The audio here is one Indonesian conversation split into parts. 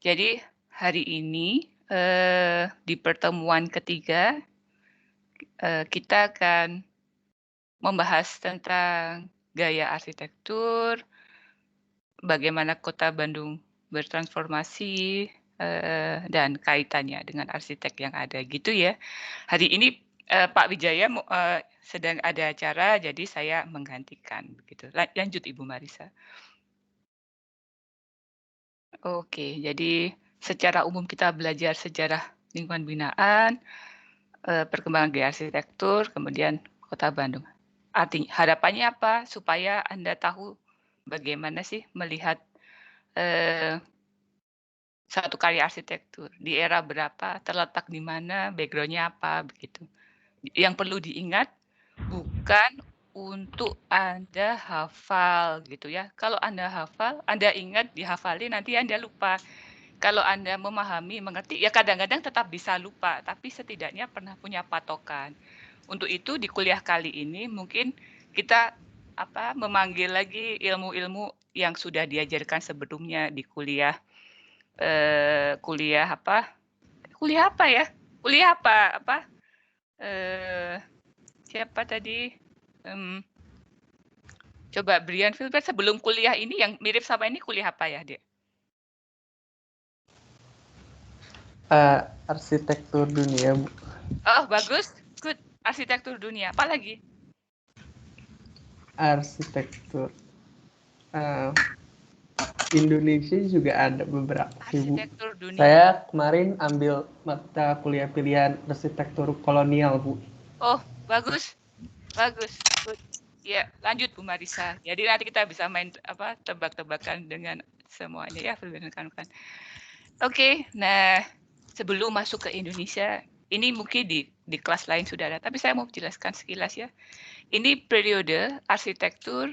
Jadi hari ini di pertemuan ketiga kita akan membahas tentang gaya arsitektur, bagaimana kota Bandung bertransformasi, dan kaitannya dengan arsitek yang ada gitu ya. Hari ini Pak Wijaya sedang ada acara, jadi saya menggantikan begitu. Lanjut Ibu Marisa. Oke, jadi secara umum kita belajar sejarah lingkungan binaan, perkembangan gaya arsitektur, kemudian kota Bandung. Artinya harapannya apa? Supaya Anda tahu bagaimana sih melihat satu karya arsitektur, di era berapa, terletak di mana, background-nya apa, begitu. Yang perlu diingat, bukan untuk Anda hafal gitu ya. Kalau Anda hafal, Anda ingat, dihafalin, nanti Anda lupa. Kalau Anda memahami, mengerti, ya kadang-kadang tetap bisa lupa, tapi setidaknya pernah punya patokan. Untuk itu di kuliah kali ini mungkin kita memanggil lagi ilmu-ilmu yang sudah diajarkan sebelumnya di kuliah kuliah apa ya? Kuliah apa? Siapa tadi? Coba Brian Filbert sebelum kuliah ini yang mirip sama ini kuliah apa ya, Dek? Arsitektur dunia, Bu. Oh, bagus. Good. Arsitektur dunia. Apa lagi? Arsitektur Indonesia juga ada beberapa sih, Bu. Arsitektur dunia. Saya kemarin ambil mata kuliah pilihan arsitektur kolonial, Bu. Oh, bagus. Bagus. Good. Ya, lanjut Bu Marisa. Jadi nanti kita bisa main tebak-tebakan dengan semuanya ya, kan. Oke, nah sebelum masuk ke Indonesia, ini mungkin di kelas lain sudah ada, tapi saya mau jelaskan sekilas ya. Ini periode arsitektur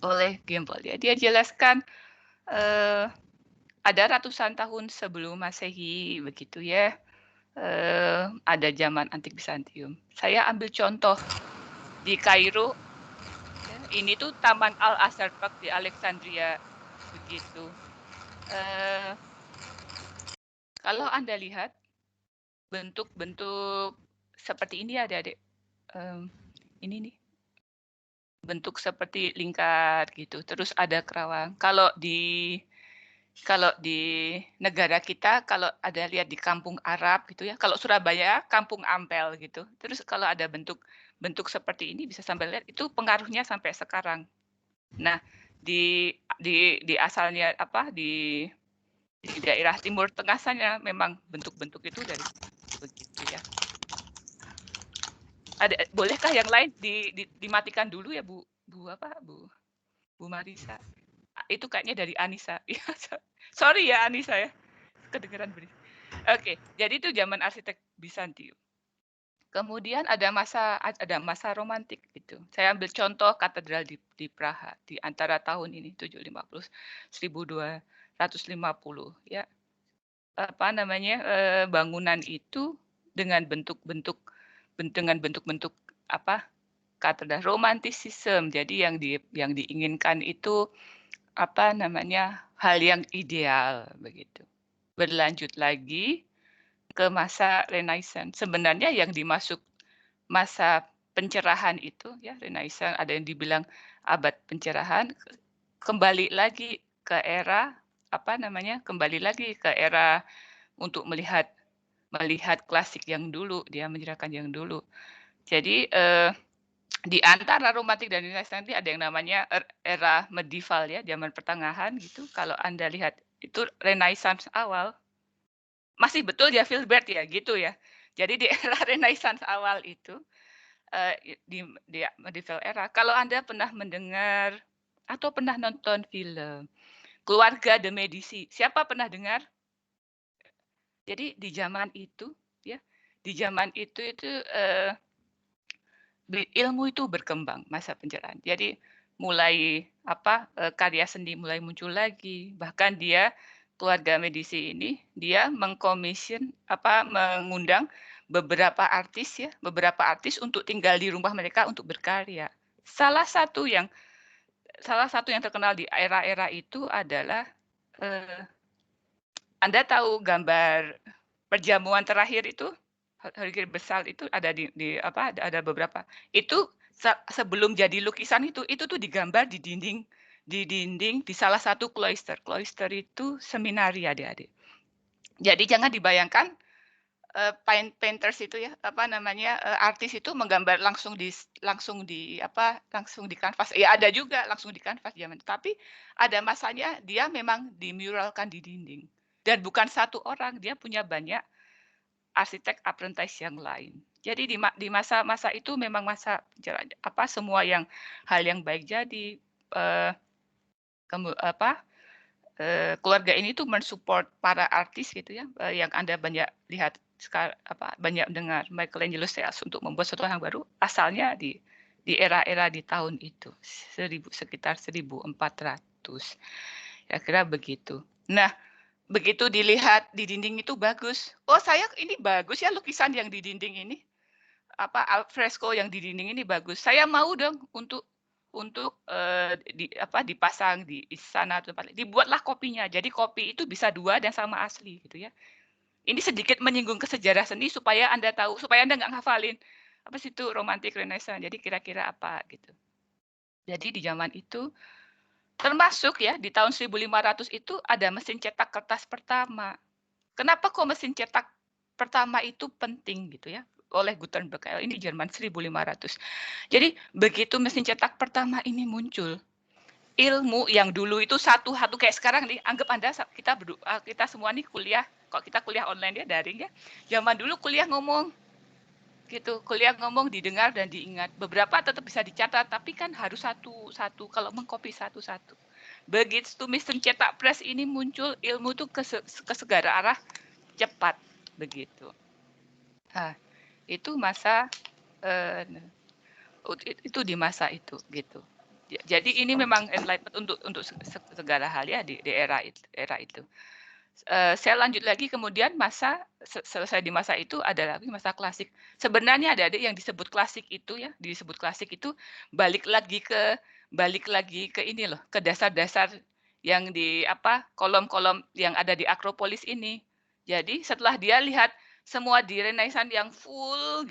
oleh Gembel ya. Dia jelaskan ada ratusan tahun sebelum Masehi begitu ya. Ada zaman antik Bizantium. Saya ambil contoh di Kairo. Ini tuh Taman Al-Azhar Park di Alexandria begitu. Kalau Anda lihat bentuk-bentuk seperti ini ada, Dek. Ini nih. Bentuk seperti lingkar gitu. Terus ada kerawang. Kalau di negara kita, kalau ada lihat di kampung Arab gitu ya, kalau Surabaya kampung Ampel gitu. Terus kalau ada bentuk seperti ini bisa sampai lihat itu pengaruhnya sampai sekarang. Nah, di asalnya di daerah Timur Tengah sana memang bentuk-bentuk itu dari begitu ya. Bolehkah yang lain dimatikan dulu ya Bu Marisa? Itu kayaknya dari Anissa. Sorry ya Anissa ya. Kedengeran berisik. Oke, jadi itu zaman arsitek Bizantium. Kemudian ada masa romantik gitu. Saya ambil contoh katedral di Praha di antara tahun ini 750 1250 ya. Bangunan itu dengan bentuk-bentuk katedral romantisisme. Jadi yang diinginkan itu hal yang ideal begitu. Berlanjut lagi ke masa Renaissance. Sebenarnya yang dimasuk masa pencerahan itu ya, Renaissance, ada yang dibilang abad pencerahan, kembali lagi ke era kembali lagi ke era untuk melihat klasik yang dulu, dia mencerahkan yang dulu. Jadi di antara romantik dan Renaissance nanti ada yang namanya era medieval ya, zaman pertengahan gitu. Kalau Anda lihat itu Renaissance awal. Masih betul ya Filbert ya, gitu ya. Jadi di era Renaissance awal itu di medieval era, kalau Anda pernah mendengar atau pernah nonton film Keluarga de Medici, siapa pernah dengar? Jadi di zaman itu ya, ilmu itu berkembang masa pencerahan. Jadi mulai karya seni mulai muncul lagi. Bahkan keluarga Medici ini dia mengundang beberapa artis untuk tinggal di rumah mereka untuk berkarya. Salah satu yang terkenal di era-era itu adalah Anda tahu gambar perjamuan terakhir itu, Holger Bessel itu ada di apa, ada beberapa. Itu sebelum jadi lukisan itu tuh digambar di dinding di salah satu kloister. Kloister itu seminari adik-adik. Jadi jangan dibayangkan painters itu ya, apa namanya, artis itu menggambar langsung langsung di kanvas. Ya ada juga langsung di kanvas zaman, tapi ada masanya dia memang dimuralkan di dinding. Dan bukan satu orang, dia punya banyak arsitek apprentice yang lain. Jadi di masa-masa itu memang masa apa semua hal yang baik jadi eh, keluarga ini tuh mensupport para artis gitu ya, yang Anda banyak lihat banyak dengar Michelangelo Sales untuk membuat sesuatu yang baru, asalnya di era-era di tahun itu, sekitar 1400. Kira-kira begitu. Nah, begitu dilihat di dinding itu bagus. Oh, saya ini bagus ya lukisan yang di dinding ini. Apa alfresco yang di dinding ini bagus. Saya mau dong untuk dipasang di sana tempat. Dibuatlah kopinya. Jadi kopi itu bisa 2 dan sama asli gitu ya. Ini sedikit menyinggung ke sejarah seni supaya Anda tahu, supaya Anda nggak ngafalin apa sih itu romantik renaissance. Jadi kira-kira apa gitu. Jadi di zaman itu termasuk ya di tahun 1500 itu ada mesin cetak kertas pertama. Kenapa kok mesin cetak pertama itu penting gitu ya oleh Gutenberg. Ini Jerman 1500. Jadi begitu mesin cetak pertama ini muncul, ilmu yang dulu itu satu kayak sekarang nih, anggap Anda kita semua nih kuliah, kok kita kuliah online ya daring ya. Zaman dulu kuliah ngomong gitu, kuliah ngomong didengar dan diingat. Beberapa tetap bisa dicatat, tapi kan harus satu-satu kalau mengcopy satu-satu. Begitu mesin cetak press ini muncul, ilmu tuh ke segala arah cepat begitu. Nah, itu masa itu di masa itu gitu. Jadi ini memang enlightenment untuk segala hal ya di era itu. Saya lanjut lagi kemudian selesai di masa itu ada lagi masa klasik. Sebenarnya ada yang disebut klasik itu ya, disebut klasik itu balik lagi ke ini loh, ke dasar-dasar yang di kolom-kolom yang ada di Akropolis ini. Jadi setelah dia lihat semua di Renaissance yang full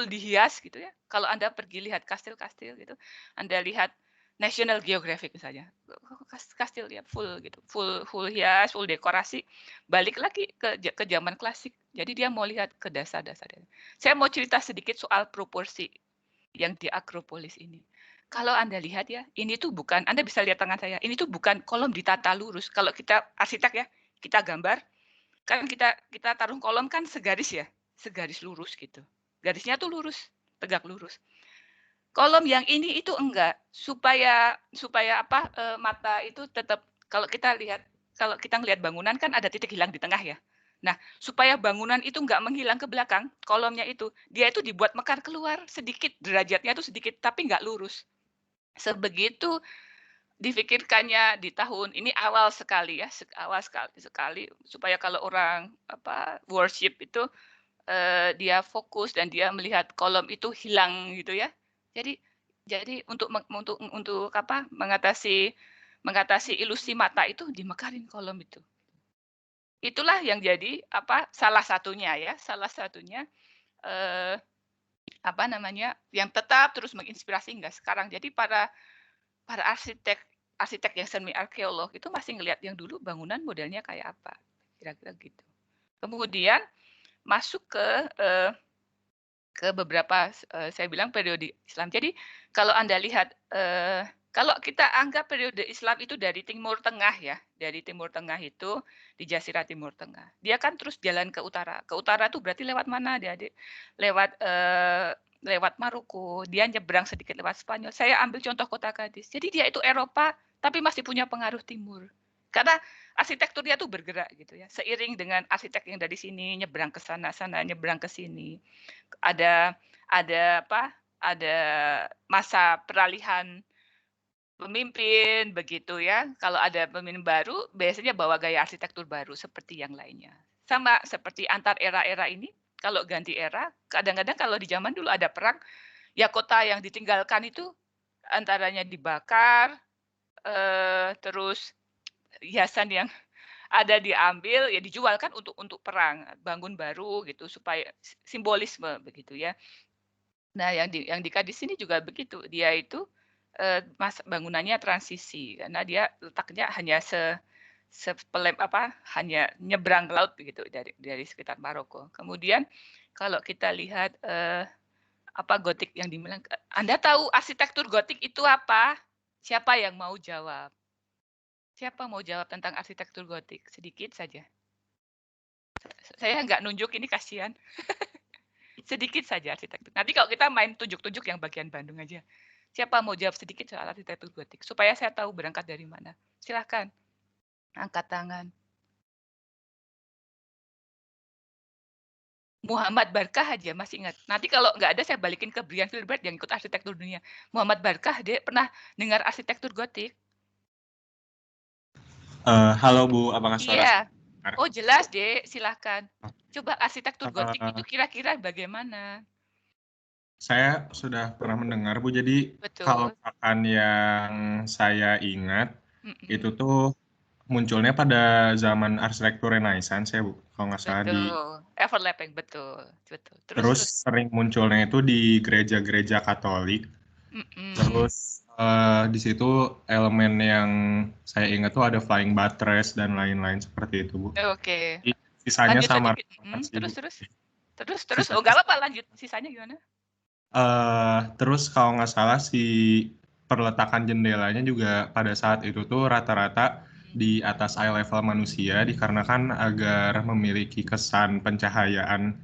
dihias gitu ya. Kalau Anda pergi lihat kastil-kastil gitu, Anda lihat National Geographic misalnya, kastil ya full gitu, full hias, full dekorasi, balik lagi ke zaman klasik. Jadi dia mau lihat ke dasar-dasarnya. Saya mau cerita sedikit soal proporsi yang di Akropolis ini. Kalau Anda lihat ya, ini tuh bukan, Anda bisa lihat tangan saya, ini tuh bukan kolom ditata lurus. Kalau kita arsitek ya, kita gambar, kan kita taruh kolom kan segaris ya, segaris lurus gitu. Garisnya tuh lurus, tegak lurus. Kolom yang ini itu enggak, supaya mata itu tetap kalau kita ngelihat bangunan kan ada titik hilang di tengah ya. Nah, supaya bangunan itu enggak menghilang ke belakang, kolomnya itu, dia itu dibuat mekar keluar sedikit, derajatnya itu sedikit, tapi enggak lurus. Sebegitu difikirkannya di tahun ini awal sekali ya, awal sekali supaya kalau orang worship itu dia fokus dan dia melihat kolom itu hilang gitu ya. Jadi untuk mengatasi ilusi mata itu dimekarin kolom itu. Itulah yang jadi salah satunya eh, yang tetap terus menginspirasi hingga sekarang. Jadi para arsitek yang semi arkeolog itu masih ngelihat yang dulu bangunan modelnya kayak apa. Kira-kira gitu. Kemudian masuk ke beberapa saya bilang periode Islam. Jadi kalau Anda lihat kalau kita anggap periode Islam itu dari Timur Tengah ya, dari Timur Tengah itu di Jazirah Timur Tengah. Dia kan terus jalan ke utara. Ke utara tuh berarti lewat mana, Adik-adik? Lewat Maroko, dia nyebrang sedikit lewat Spanyol. Saya ambil contoh kota Cadiz. Jadi dia itu Eropa tapi masih punya pengaruh timur. Karena arsitekturnya tuh bergerak gitu ya. Seiring dengan arsitek yang dari sini nyebrang ke sana, nyebrang ke sini. Ada ada masa peralihan pemimpin begitu ya. Kalau ada pemimpin baru biasanya bawa gaya arsitektur baru seperti yang lainnya. Sama seperti antar era-era ini, kalau ganti era, kadang-kadang kalau di zaman dulu ada perang, ya kota yang ditinggalkan itu antaranya dibakar, terus hiasan yang ada diambil ya dijual kan untuk perang, bangun baru gitu supaya simbolisme begitu ya. Nah yang di Kadis ini juga begitu, dia itu, bangunannya transisi karena dia letaknya hanya hanya nyebrang laut begitu dari sekitar Maroko. Kemudian kalau kita lihat, gotik yang dibilang Anda tahu arsitektur gotik itu apa? Siapa yang mau jawab? Siapa mau jawab tentang arsitektur gotik? Sedikit saja. Saya nggak nunjuk ini kasihan. Sedikit saja arsitektur. Nanti kalau kita main tunjuk-tunjuk yang bagian Bandung aja. Siapa mau jawab sedikit soal arsitektur gotik? Supaya saya tahu berangkat dari mana. Silahkan. Angkat tangan. Muhammad Barkah aja masih ingat. Nanti kalau nggak ada saya balikin ke Brian Filbert yang ikut arsitektur dunia. Muhammad Barkah, dia pernah dengar arsitektur gotik? Halo Bu, apakah suara Iya. saya? Oh jelas, Dek. Silahkan. Coba arsitektur gotik Uh, itu kira-kira bagaimana? Saya sudah pernah mendengar Bu, jadi kalau Betul. misalkan yang saya ingat itu Mm-mm. tuh munculnya pada zaman arsitektur Renaissance ya Bu, kalau nggak salah Betul. Overlapping, betul. Betul. Terus, terus terus. sering munculnya itu di gereja-gereja Katolik. Mm-mm. Terus di situ elemen yang saya ingat tuh ada flying buttress dan lain-lain seperti itu Bu. Oke. Jadi, sisanya Lanjut sama sedikit. sih Bu. Terus. Oh, Sisanya nggak apa-apa, lanjut. Sisanya gimana? Terus kalau nggak salah si perletakan jendelanya juga pada saat itu tuh rata-rata di atas eye level manusia dikarenakan agar memiliki kesan pencahayaan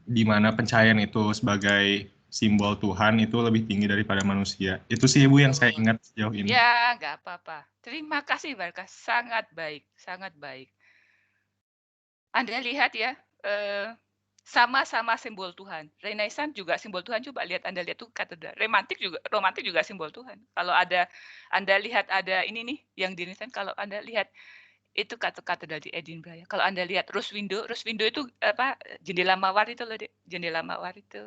di mana pencahayaan itu sebagai simbol Tuhan itu lebih tinggi daripada manusia. Itu sih Bu yang saya ingat sejauh ini. Ya, nggak apa-apa. Terima kasih, Barkah. Sangat baik, sangat baik. Anda lihat ya, sama-sama simbol Tuhan. Renaissance juga simbol Tuhan. Coba lihat Anda lihat tuh katedral. Romantik juga simbol Tuhan. Kalau ada Anda lihat ada ini nih yang di Renaissance, kalau Anda lihat itu katedral di Edinburgh ya. Kalau Anda lihat rose window itu jendela mawar itu loh, Dek. Jendela mawar itu.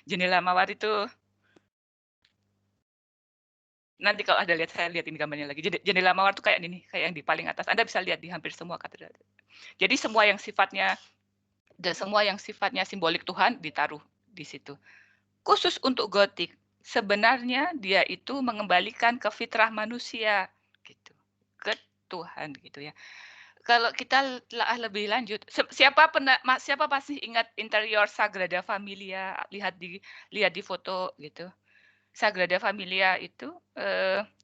Jendela mawar itu nanti kalau Anda lihat, saya lihat ini gambarnya lagi. Jendela mawar tuh kayak ini, kayak yang di paling atas. Anda bisa lihat di hampir semua katedral. Jadi semua yang sifatnya simbolik Tuhan ditaruh di situ. Khusus untuk gotik, sebenarnya dia itu mengembalikan ke fitrah manusia gitu. Ke Tuhan gitu ya. Kalau kita lebih lanjut, siapa pasti ingat interior Sagrada Familia, lihat di foto gitu. Sagrada Familia itu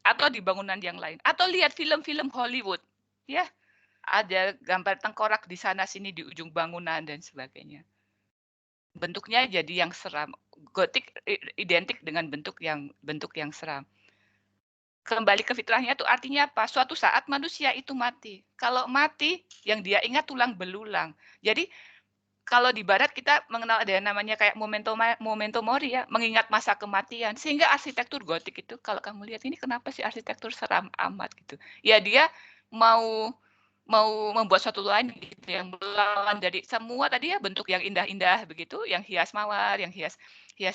atau di bangunan yang lain atau lihat film-film Hollywood ya, ada gambar tengkorak di sana sini di ujung bangunan dan sebagainya. Bentuknya jadi yang seram. Gotik identik dengan bentuk yang seram. Kembali ke fitrahnya itu artinya apa? Suatu saat manusia itu mati. Kalau mati, yang dia ingat tulang belulang. Jadi kalau di barat kita mengenal ada yang namanya kayak memento mori ya, mengingat masa kematian. Sehingga arsitektur gotik itu kalau kamu lihat ini kenapa sih arsitektur seram amat gitu. Ya dia mau membuat suatu line gitu yang melawan dari semua tadi ya bentuk yang indah-indah begitu, yang hias mawar, yang hias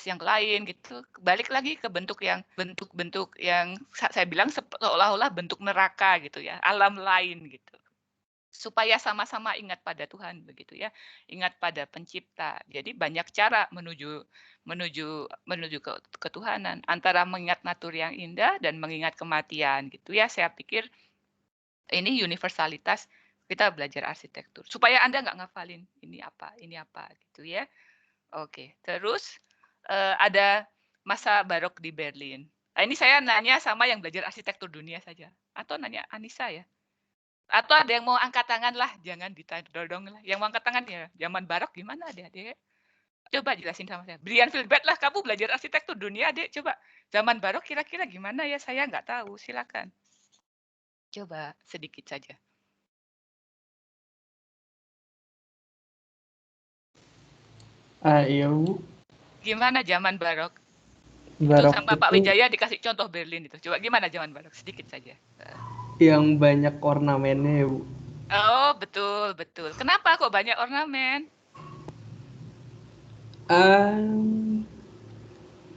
yang lain gitu. Balik lagi ke bentuk-bentuk yang saya bilang seolah-olah bentuk neraka gitu ya, alam lain gitu. Supaya sama-sama ingat pada Tuhan begitu ya, ingat pada pencipta. Jadi banyak cara menuju ke ketuhanan antara mengingat natur yang indah dan mengingat kematian gitu ya. Saya pikir ini universalitas kita belajar arsitektur supaya Anda nggak ngafalin ini apa gitu ya. Oke, terus ada masa barok di Berlin. Nah, ini saya nanya sama yang belajar arsitektur dunia saja atau nanya Anissa ya. Atau ada yang mau angkat tangan lah, jangan ditodong lah. Yang mau angkat tangan ya, zaman barok gimana Adik-adik? Coba jelasin sama saya. Brian Filbert lah, kamu belajar arsitektur dunia, Adik. Coba zaman barok kira-kira gimana ya? Saya nggak tahu, silakan. Coba sedikit saja. Iya Bu. Gimana zaman barok? Itu Barok sama Pak itu Wijaya dikasih contoh Berlin itu. Coba gimana zaman barok? Sedikit saja. yang banyak ornamennya ya Bu. Oh, betul, betul. Kenapa kok banyak ornamen?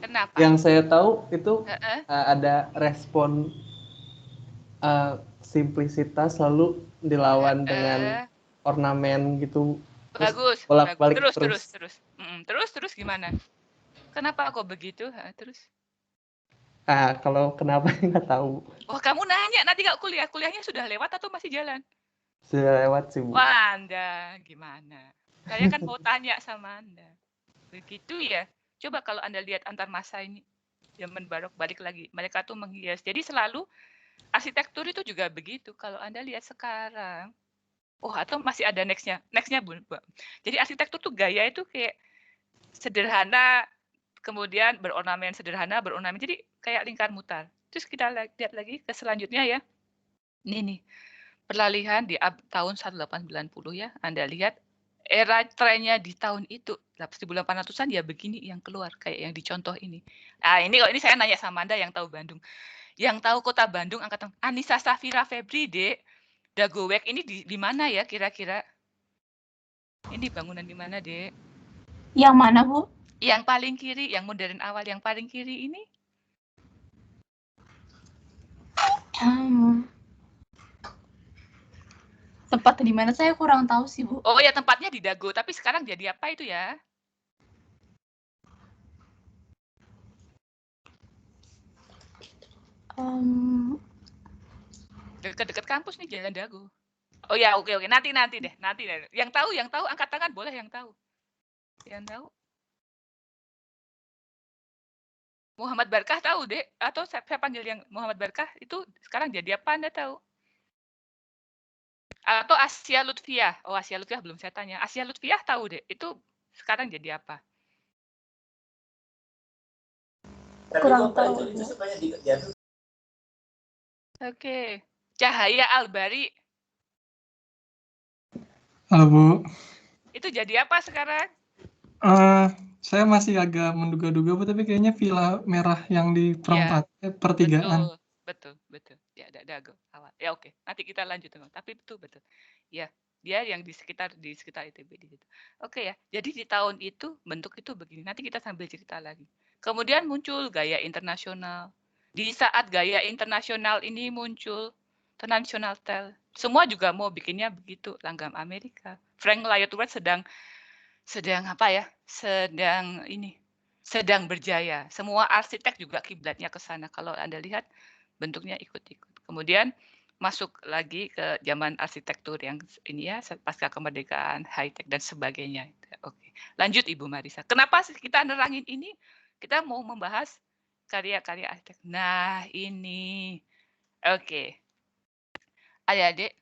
Kenapa? Yang saya tahu itu Heeh. ada respon simplisitas selalu dilawan dengan ornamen gitu. Terus Bagus, bagus. bolak-balik Terus gimana? Kenapa kok begitu? Terus? Kalau kenapa nggak tahu. Oh, kamu nanya nanti kalau kuliahnya sudah lewat atau masih jalan? Sudah lewat sih, Bu. Wah, Anda gimana? Saya kan mau tanya sama Anda. Begitu ya. Coba kalau Anda lihat antar masa ini, zaman barok balik lagi, mereka tuh menghias. Jadi selalu arsitektur itu juga begitu. Kalau Anda lihat sekarang, atau masih ada nextnya Bu. Jadi arsitektur tuh gaya itu kayak sederhana, kemudian berornamen sederhana, jadi kayak lingkar mutar. Terus kita lihat lagi ke selanjutnya ya. Ini nih, peralihan di tahun 1890 ya. Anda lihat era trennya di tahun itu 1800-an ya begini yang keluar kayak yang dicontoh ini. Ini saya nanya sama Anda yang tahu Bandung. Yang tahu kota Bandung angkatan Anissa Safira Febri, Dek. Dagowek ini di mana ya kira-kira? Ini bangunan di mana, Dek? Yang mana, Bu? Yang paling kiri, yang modern awal, yang paling kiri ini? Tempat di mana saya kurang tahu sih, Bu. Oh ya, tempatnya di Dago, tapi sekarang jadi apa itu ya? Dekat-dekat kampus nih, Jalan Dago. Oh ya, oke. Nanti deh. Yang tahu angkat tangan boleh yang tahu. Yang tahu? Muhammad Barkah tahu, Dek? Atau saya panggil yang Muhammad Barkah itu sekarang jadi apa Anda tahu? Atau Asia Lutfiah? Oh, Asia Lutfiah belum saya tanya. Asia Lutfiah tahu, Dek? Itu sekarang jadi apa? Kurang tahu. Oke. Cahaya Albari. Halo, Bu. Itu jadi apa sekarang? Saya masih agak menduga-duga, Bu, tapi kayaknya Villa Merah yang di pertigaan. Betul. Ya, ada Dago awal. Ya, oke. Nanti kita lanjut. Tapi betul. Ya, dia yang di sekitar ITB di situ. Oke ya. Jadi di tahun itu bentuk itu begini. Nanti kita sambil cerita lagi. Kemudian muncul gaya internasional. Di saat gaya internasional ini muncul, international style, semua juga mau bikinnya begitu. Langgam Amerika. Frank Lloyd Wright sedang berjaya. Semua arsitek juga kiblatnya ke sana. Kalau Anda lihat bentuknya ikut-ikut. Kemudian masuk lagi ke zaman arsitektur yang ini ya, pasca kemerdekaan, high-tech dan sebagainya. Oke. Lanjut Ibu Marisa. Kenapa kita nerangin ini? Kita mau membahas karya-karya arsitek. Nah, ini. Oke. Adik-adik,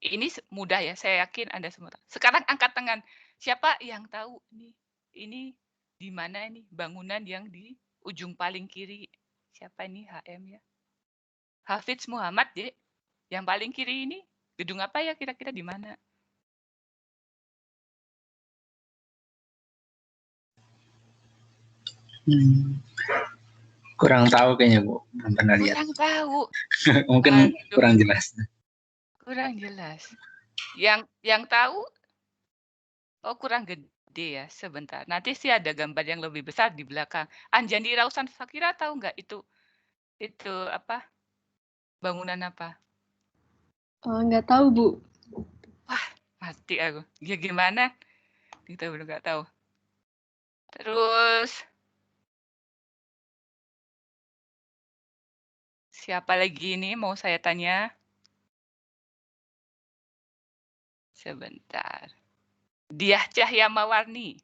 ini mudah ya, saya yakin Anda semua tahu. Sekarang angkat tangan. Siapa yang tahu ini di mana ini bangunan yang di ujung paling kiri? Siapa ini HM ya? Hafiz Muhammad, Dek. Yang paling kiri ini gedung apa ya kira-kira di mana? Kurang tahu kayaknya, Bu. Belum pernah lihat. Kurang tahu. Mungkin kurang jelas. Kurang jelas. Yang tahu? Oh, kurang gede ya. Sebentar. Nanti sih ada gambar yang lebih besar di belakang. Anjani Rausan Fakira tahu nggak itu apa? Bangunan apa? Nggak tahu, Bu. Wah, mati aku. Ya gimana? Kita belum nggak tahu. Terus siapa lagi ini mau saya tanya? Sebentar. Diah Cahyamawarni.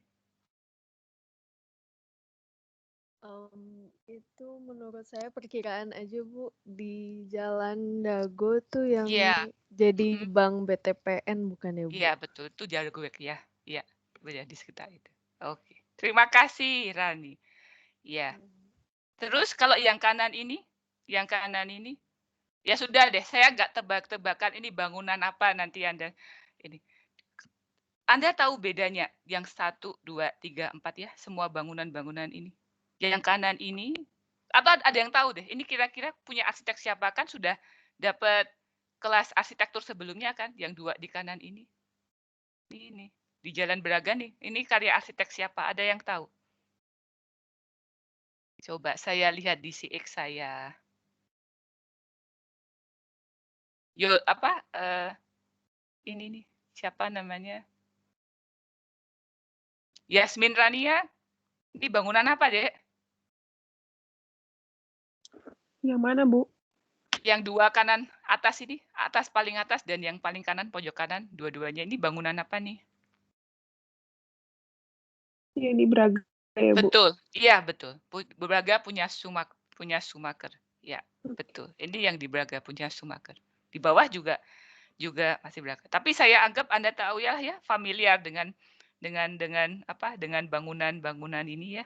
Itu menurut saya perkiraan aja, Bu. Di Jalan Dago tuh yang jadi bank BTPN bukan ya, Bu? Iya, betul. Itu Dagoek ya. Iya, benar di sekitar itu. Oke. Terima kasih, Rani. Ya. Terus kalau yang kanan ini, ya sudah deh, saya nggak tebak-tebakan ini bangunan apa nanti Anda ini. Anda tahu bedanya yang 1, 2, 3, 4 ya, semua bangunan-bangunan ini. Yang kanan ini, atau ada yang tahu deh, ini kira-kira punya arsitek siapa kan sudah dapat kelas arsitektur sebelumnya kan, yang 2 di kanan ini. Ini, di Jalan Braga nih, ini karya arsitek siapa, ada yang tahu? Coba saya lihat di CX saya. Ini nih, siapa namanya? Yasmin Rania, ini bangunan apa, Dek? Yang mana, Bu? Yang dua kanan atas ini, atas paling atas dan yang paling kanan pojok kanan, dua-duanya ini bangunan apa nih? Yang di Braga ya, Bu? Betul, iya betul. Braga punya Schumacher. Ya, betul. Ini yang di Braga punya Schumacher. Di bawah juga masih Braga. Tapi saya anggap Anda tahu ya, familiar dengan bangunan-bangunan ini ya.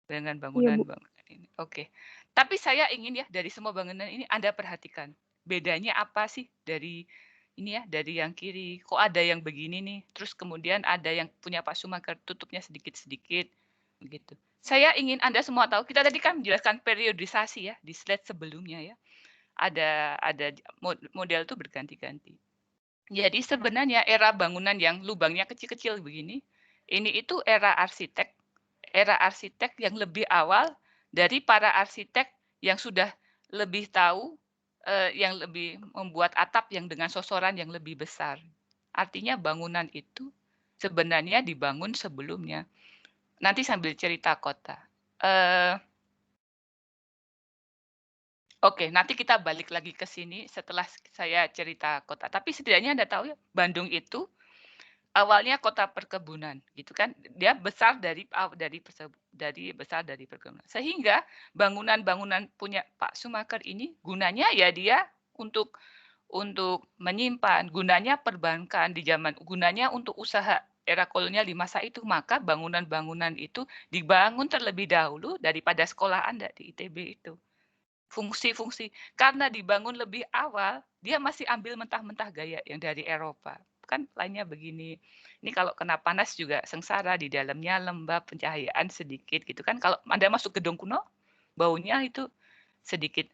Dengan bangunan-bangunan ini. Oke. Tapi saya ingin ya dari semua bangunan ini Anda perhatikan. Bedanya apa sih dari ini ya, dari yang kiri. Kok ada yang begini nih. Terus kemudian ada yang punya Pak Schumacher tutupnya sedikit-sedikit begitu. Saya ingin Anda semua tahu, kita tadi kan menjelaskan periodisasi ya di slide sebelumnya ya. Ada model itu berganti-ganti. Jadi sebenarnya era bangunan yang lubangnya kecil-kecil begini, ini itu era arsitek yang lebih awal dari para arsitek yang sudah lebih tahu, yang lebih membuat atap yang dengan sosoran yang lebih besar. Artinya bangunan itu sebenarnya dibangun sebelumnya. Nanti sambil cerita kota. Oke, nanti kita balik lagi ke sini setelah saya cerita kota. Tapi setidaknya Anda tahu ya, Bandung itu awalnya kota perkebunan, gitu kan? Dia besar dari perkebunan. Sehingga bangunan-bangunan punya Pak Schumacher ini gunanya ya dia untuk menyimpan, gunanya perbankan di zaman, gunanya untuk usaha era kolonial di masa itu. Maka bangunan-bangunan itu dibangun terlebih dahulu daripada sekolah Anda di ITB itu. Fungsi-fungsi, karena dibangun lebih awal, dia masih ambil mentah-mentah gaya yang dari Eropa. Kan lainnya begini, ini kalau kena panas juga sengsara, di dalamnya lembab, pencahayaan sedikit gitu kan. Kalau Anda masuk gedung kuno, baunya itu sedikit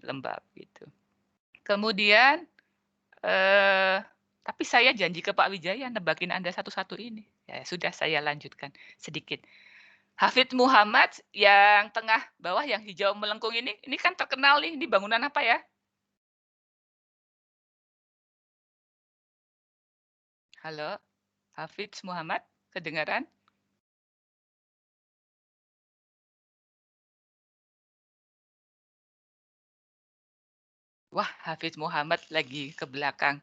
lembab gitu. Kemudian, tapi saya janji ke Pak Wijaya nebakin Anda satu-satu ini. Ya sudah, saya lanjutkan sedikit. Hafid Muhammad yang tengah bawah yang hijau melengkung ini kan terkenal nih, ini bangunan apa ya? Halo, Hafid Muhammad, kedengaran? Wah, Hafid Muhammad lagi ke belakang.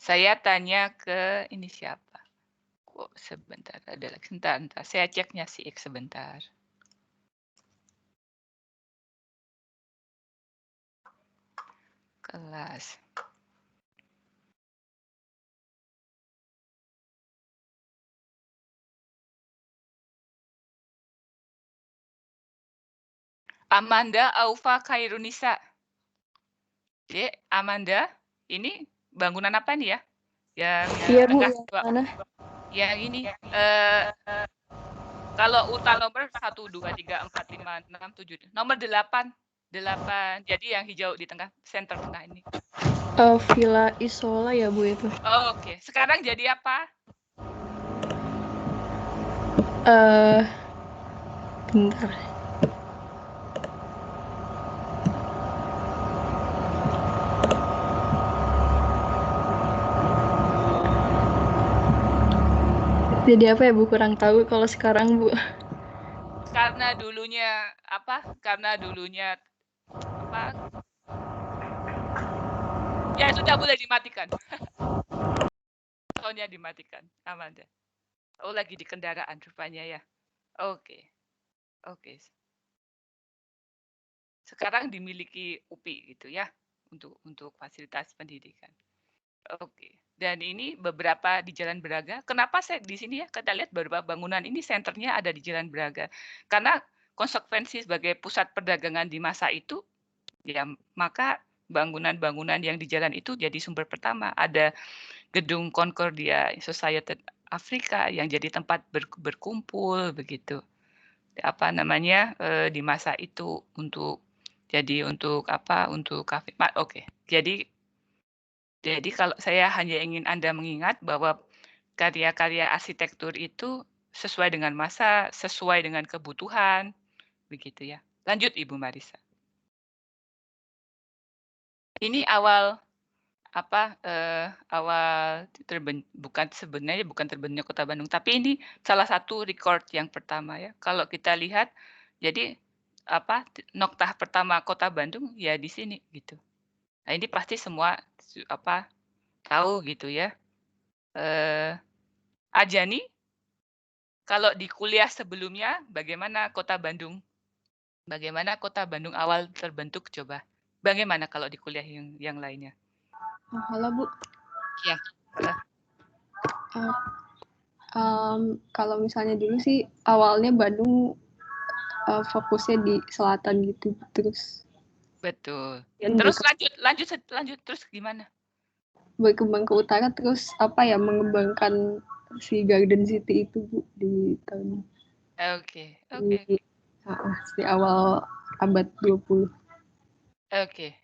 Saya tanya ke ini siapa? Kok sebentar, ada lagi. Sebentar. Saya ceknya si X sebentar. Kelas. Amanda Aufa Khairunisa. Dek, Amanda, ini bangunan apa nih ya? Yang Iya, Bu, tengah, yang mana? yang ini. Kalau UTA nomor 1, 2, 3, 4, 5, 6, 7. Nomor 8. Jadi yang hijau di tengah, center tengah ini. Villa Isola ya, Bu, itu. Oh, oke. Sekarang jadi apa? Bentar. Jadi apa ya, Bu? Kurang tahu kalau sekarang, Bu. Karena dulunya apa? Ya sudah, boleh dimatikan. Soalnya dimatikan, Amanda. Oh, lagi di kendaraan rupanya ya. Oke. Sekarang dimiliki UPI gitu ya, untuk fasilitas pendidikan. Oke. Dan ini beberapa di Jalan Braga. Kenapa saya di sini ya? Kita lihat beberapa bangunan ini senternya ada di Jalan Braga. Karena konsekuensi sebagai pusat perdagangan di masa itu, ya maka bangunan-bangunan yang di jalan itu jadi sumber pertama. Ada gedung Concordia Society Afrika yang jadi tempat berkumpul begitu. Apa namanya di masa itu untuk kafe. Oke. Jadi kalau saya hanya ingin Anda mengingat bahwa karya-karya arsitektur itu sesuai dengan masa, sesuai dengan kebutuhan, begitu ya. Lanjut Ibu Marisa. Ini awal sebenarnya bukan terbentuknya Kota Bandung, tapi ini salah satu record yang pertama ya. Kalau kita lihat, jadi noktah pertama Kota Bandung ya di sini gitu. Nah ini pasti semua tahu gitu ya. Ajani, kalau di kuliah sebelumnya bagaimana Kota Bandung? Bagaimana Kota Bandung awal terbentuk coba? Bagaimana kalau di kuliah yang lainnya? Halo Bu. Ya. Kalau misalnya dulu sih awalnya Bandung fokusnya di selatan gitu, terus. Betul. Dan Terus lanjut terus gimana? Berkembang ke utara, terus mengembangkan si Garden City itu Bu di tahun. Oke. Di awal abad 20. Oke.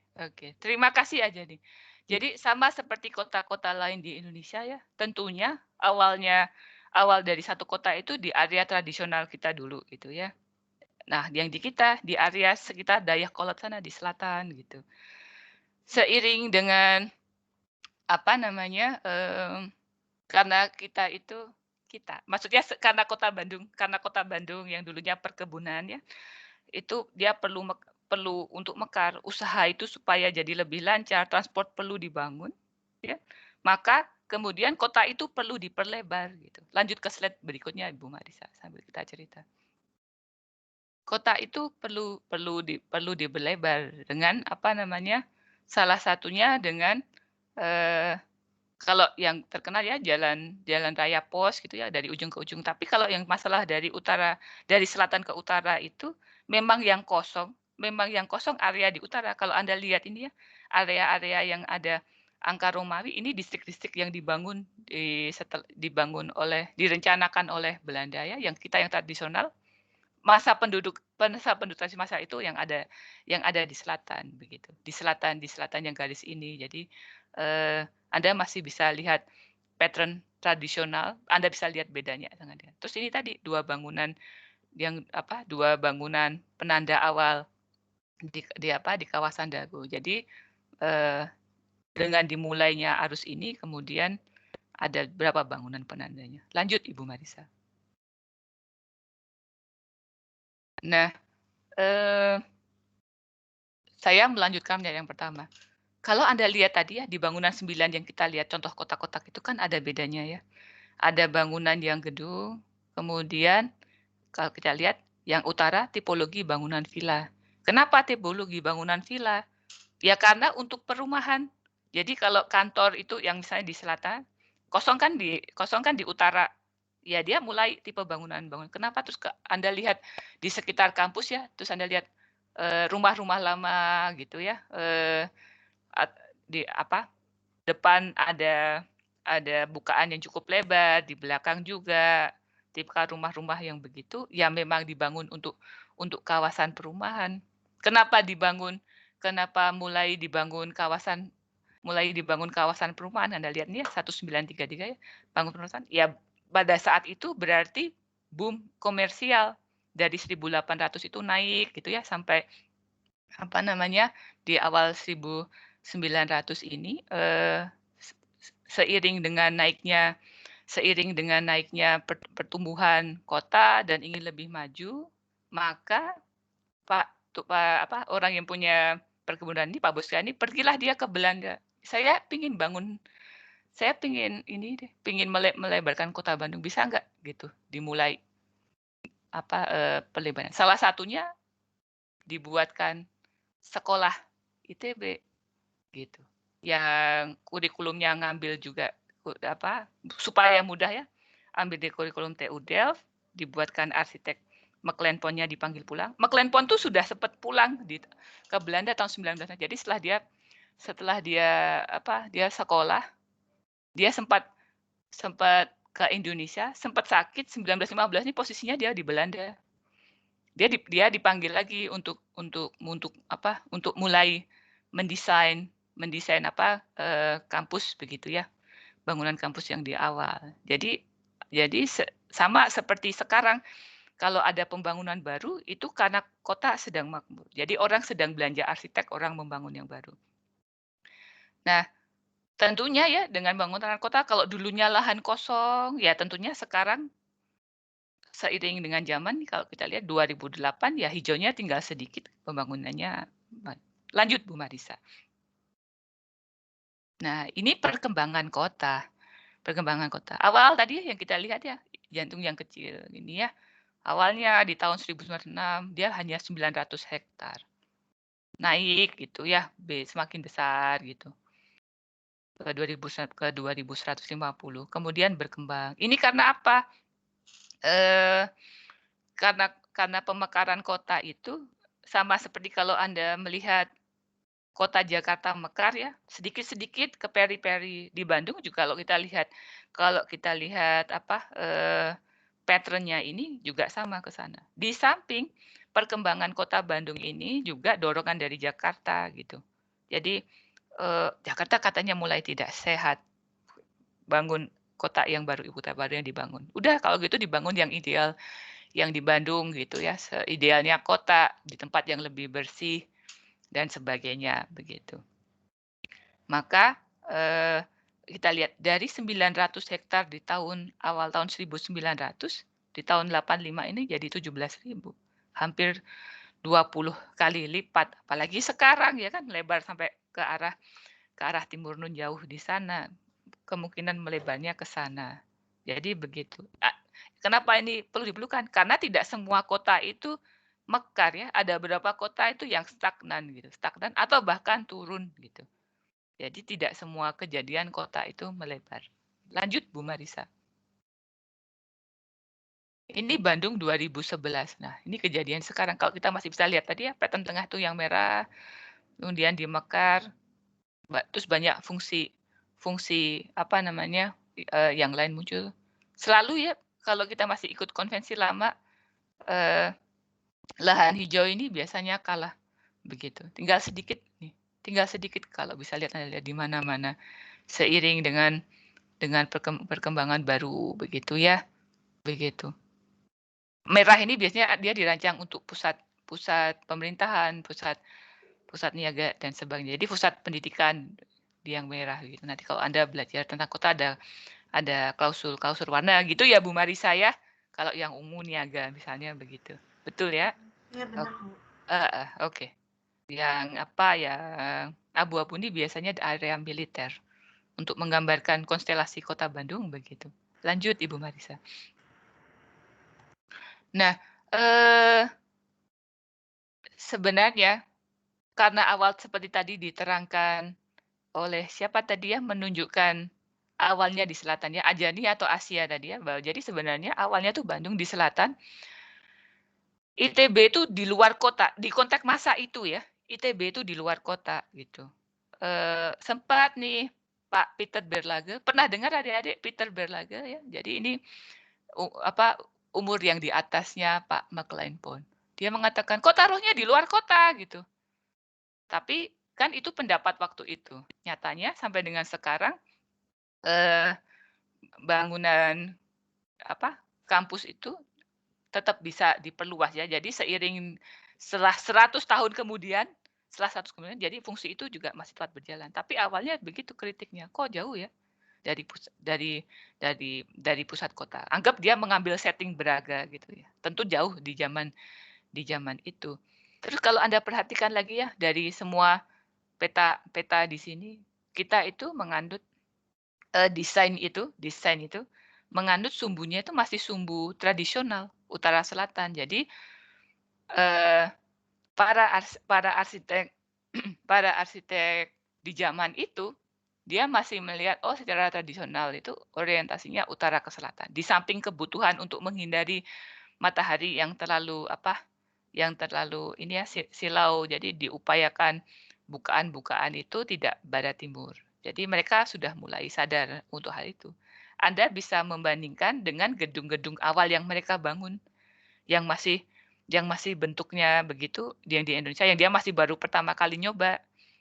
Terima kasih aja nih. Jadi sama seperti kota-kota lain di Indonesia ya, tentunya awal dari satu kota itu di area tradisional kita dulu gitu ya. Nah, yang di kita di area sekitar Dayakolot sana di selatan gitu. Seiring dengan karena maksudnya karena Kota Bandung yang dulunya perkebunan ya, itu dia perlu untuk mekar, usaha itu supaya jadi lebih lancar, transport perlu dibangun, ya. Maka kemudian kota itu perlu diperlebar gitu. Lanjut ke slide berikutnya Ibu Marisa sambil kita cerita. Kota itu perlu diperlebar dengan salah satunya dengan kalau yang terkenal ya jalan raya pos gitu ya dari ujung ke ujung. Tapi kalau yang masalah dari selatan ke utara itu memang yang kosong area di utara. Kalau Anda lihat ini ya, area-area yang ada angka Romawi ini distrik-distrik yang direncanakan oleh Belanda ya, yang tradisional. Masa penduduk masa itu yang ada di selatan begitu. Di selatan yang garis ini. Jadi Anda masih bisa lihat pattern tradisional, Anda bisa lihat bedanya dengan dia. Terus ini tadi dua bangunan penanda awal di kawasan Dago. Jadi dengan dimulainya arus ini kemudian ada berapa bangunan penandanya. Lanjut Ibu Marisa. Nah, saya melanjutkan yang pertama. Kalau Anda lihat tadi ya di bangunan 9 yang kita lihat contoh kotak-kotak itu kan ada bedanya ya. Ada bangunan yang gedung, kemudian kalau kita lihat yang utara tipologi bangunan villa. Kenapa tipologi bangunan villa? Ya karena untuk perumahan. Jadi kalau kantor itu yang misalnya di selatan, kosong kan di utara. Ya dia mulai tipe bangunan. Kenapa? Terus Anda lihat di sekitar kampus ya, terus Anda lihat rumah-rumah lama gitu ya. Depan ada bukaan yang cukup lebar, di belakang juga tipe rumah-rumah yang begitu ya memang dibangun untuk kawasan perumahan. Kenapa mulai dibangun kawasan perumahan? Anda lihat nih ya 1933 ya, bangun perumahan. Ya pada saat itu berarti boom komersial dari 1800 itu naik gitu ya sampai di awal 1900 ini seiring dengan naiknya pertumbuhan kota dan ingin lebih maju, maka orang yang punya perkebunan ini Pak Boscani pergilah dia ke Belanda. Saya pingin melebarkan Kota Bandung, bisa nggak gitu dimulai pelebaran. Salah satunya dibuatkan sekolah ITB gitu. Yang kurikulumnya ngambil juga supaya mudah ya. Ambil di kurikulum TU Delft, dibuatkan arsitek McLean-Pont-nya dipanggil pulang. McLean-Pont tuh sudah sempat pulang ke Belanda tahun 1900. Jadi setelah dia sekolah, dia sempat ke Indonesia, sempat sakit 1915 ini posisinya dia di Belanda. Dia dipanggil lagi untuk mulai mendesain kampus begitu ya, bangunan kampus yang di awal. Jadi sama seperti sekarang kalau ada pembangunan baru itu karena kota sedang makmur. Jadi orang sedang belanja arsitek, orang membangun yang baru. Nah, tentunya ya dengan bangunan kota kalau dulunya lahan kosong, ya tentunya sekarang seiring dengan zaman kalau kita lihat 2008 ya hijaunya tinggal sedikit, pembangunannya lanjut Bu Marisa. Nah, ini perkembangan kota. Perkembangan kota. Awal tadi yang kita lihat ya, jantung yang kecil ini ya. Awalnya di tahun 1906 dia hanya 900 hektar. Naik gitu ya, semakin besar gitu. Ke 2150. Kemudian berkembang. Ini karena apa? Karena pemekaran kota itu sama seperti kalau Anda melihat kota Jakarta mekar ya, sedikit-sedikit ke peri-peri. Di Bandung juga kalau kita lihat pattern-nya ini juga sama ke sana. Di samping perkembangan kota Bandung ini juga dorongan dari Jakarta gitu. Jadi Jakarta katanya mulai tidak sehat. Bangun kota yang baru, ibu kota baru yang dibangun. Udah kalau gitu dibangun yang ideal, yang di Bandung gitu ya. Idealnya kota di tempat yang lebih bersih dan sebagainya begitu. Maka kita lihat dari 900 hektar di awal tahun 1900, di tahun 85 ini jadi 17.000. Hampir 20 kali lipat. Apalagi sekarang ya kan lebar sampai ke arah timur nun jauh di sana. Kemungkinan melebarnya ke sana. Jadi begitu. Kenapa ini perlu diperlukan? Karena tidak semua kota itu mekar ya. Ada beberapa kota itu yang stagnan gitu. Stagnan atau bahkan turun gitu. Jadi tidak semua kejadian kota itu melebar. Lanjut Bu Marisa. Ini Bandung 2011. Nah, ini kejadian sekarang. Kalau kita masih bisa lihat tadi ya, pattern tengah tuh yang merah, kemudian di mekar, terus banyak fungsi yang lain muncul. Selalu ya, kalau kita masih ikut konvensi lama, lahan hijau ini biasanya kalah begitu. Tinggal sedikit nih. Tinggal sedikit kalau bisa lihat di mana-mana seiring dengan perkembangan baru begitu ya. Begitu. Merah ini biasanya dia dirancang untuk pusat pemerintahan, pusat niaga dan sebagainya. Jadi pusat pendidikan di yang merah gitu. Nanti kalau Anda belajar tentang kota ada klausul warna gitu ya Bu Marisa ya. Kalau yang ungu niaga misalnya begitu. Betul ya? Iya benar Bu. Oke. Yang abu-abu ini biasanya area militer untuk menggambarkan konstelasi kota Bandung begitu. Lanjut Ibu Marisa. Nah, sebenarnya karena awal seperti tadi diterangkan oleh siapa tadi ya menunjukkan awalnya di selatan ya, Ajani atau Asia tadi ya. Jadi sebenarnya awalnya tuh Bandung di selatan. ITB itu di luar kota, di konteks masa itu ya. ITB itu di luar kota gitu. Sempat nih Pak Peter Berlage, pernah dengar adik-adik Peter Berlage ya? Jadi ini umur yang di atasnya Pak McLean-Pond. Dia mengatakan kota rohnya di luar kota gitu. Tapi kan itu pendapat waktu itu. Nyatanya sampai dengan sekarang bangunan kampus itu tetap bisa diperluas ya. Jadi setelah 100 tahun kemudian, jadi fungsi itu juga masih tetap berjalan. Tapi awalnya begitu kritiknya, kok jauh ya dari pusat kota. Anggap dia mengambil setting Braga gitu ya. Tentu jauh di zaman itu. Terus kalau Anda perhatikan lagi ya dari semua peta di sini, kita itu mengandut desain itu mengandut sumbunya itu masih sumbu tradisional utara selatan. Jadi para arsitek di zaman itu dia masih melihat secara tradisional itu orientasinya utara ke selatan. Di samping kebutuhan untuk menghindari matahari yang terlalu silau. Jadi diupayakan bukaan itu tidak barat timur. Jadi mereka sudah mulai sadar untuk hal itu. Anda bisa membandingkan dengan gedung-gedung awal yang mereka bangun yang masih bentuknya begitu yang di Indonesia yang dia masih baru pertama kali nyoba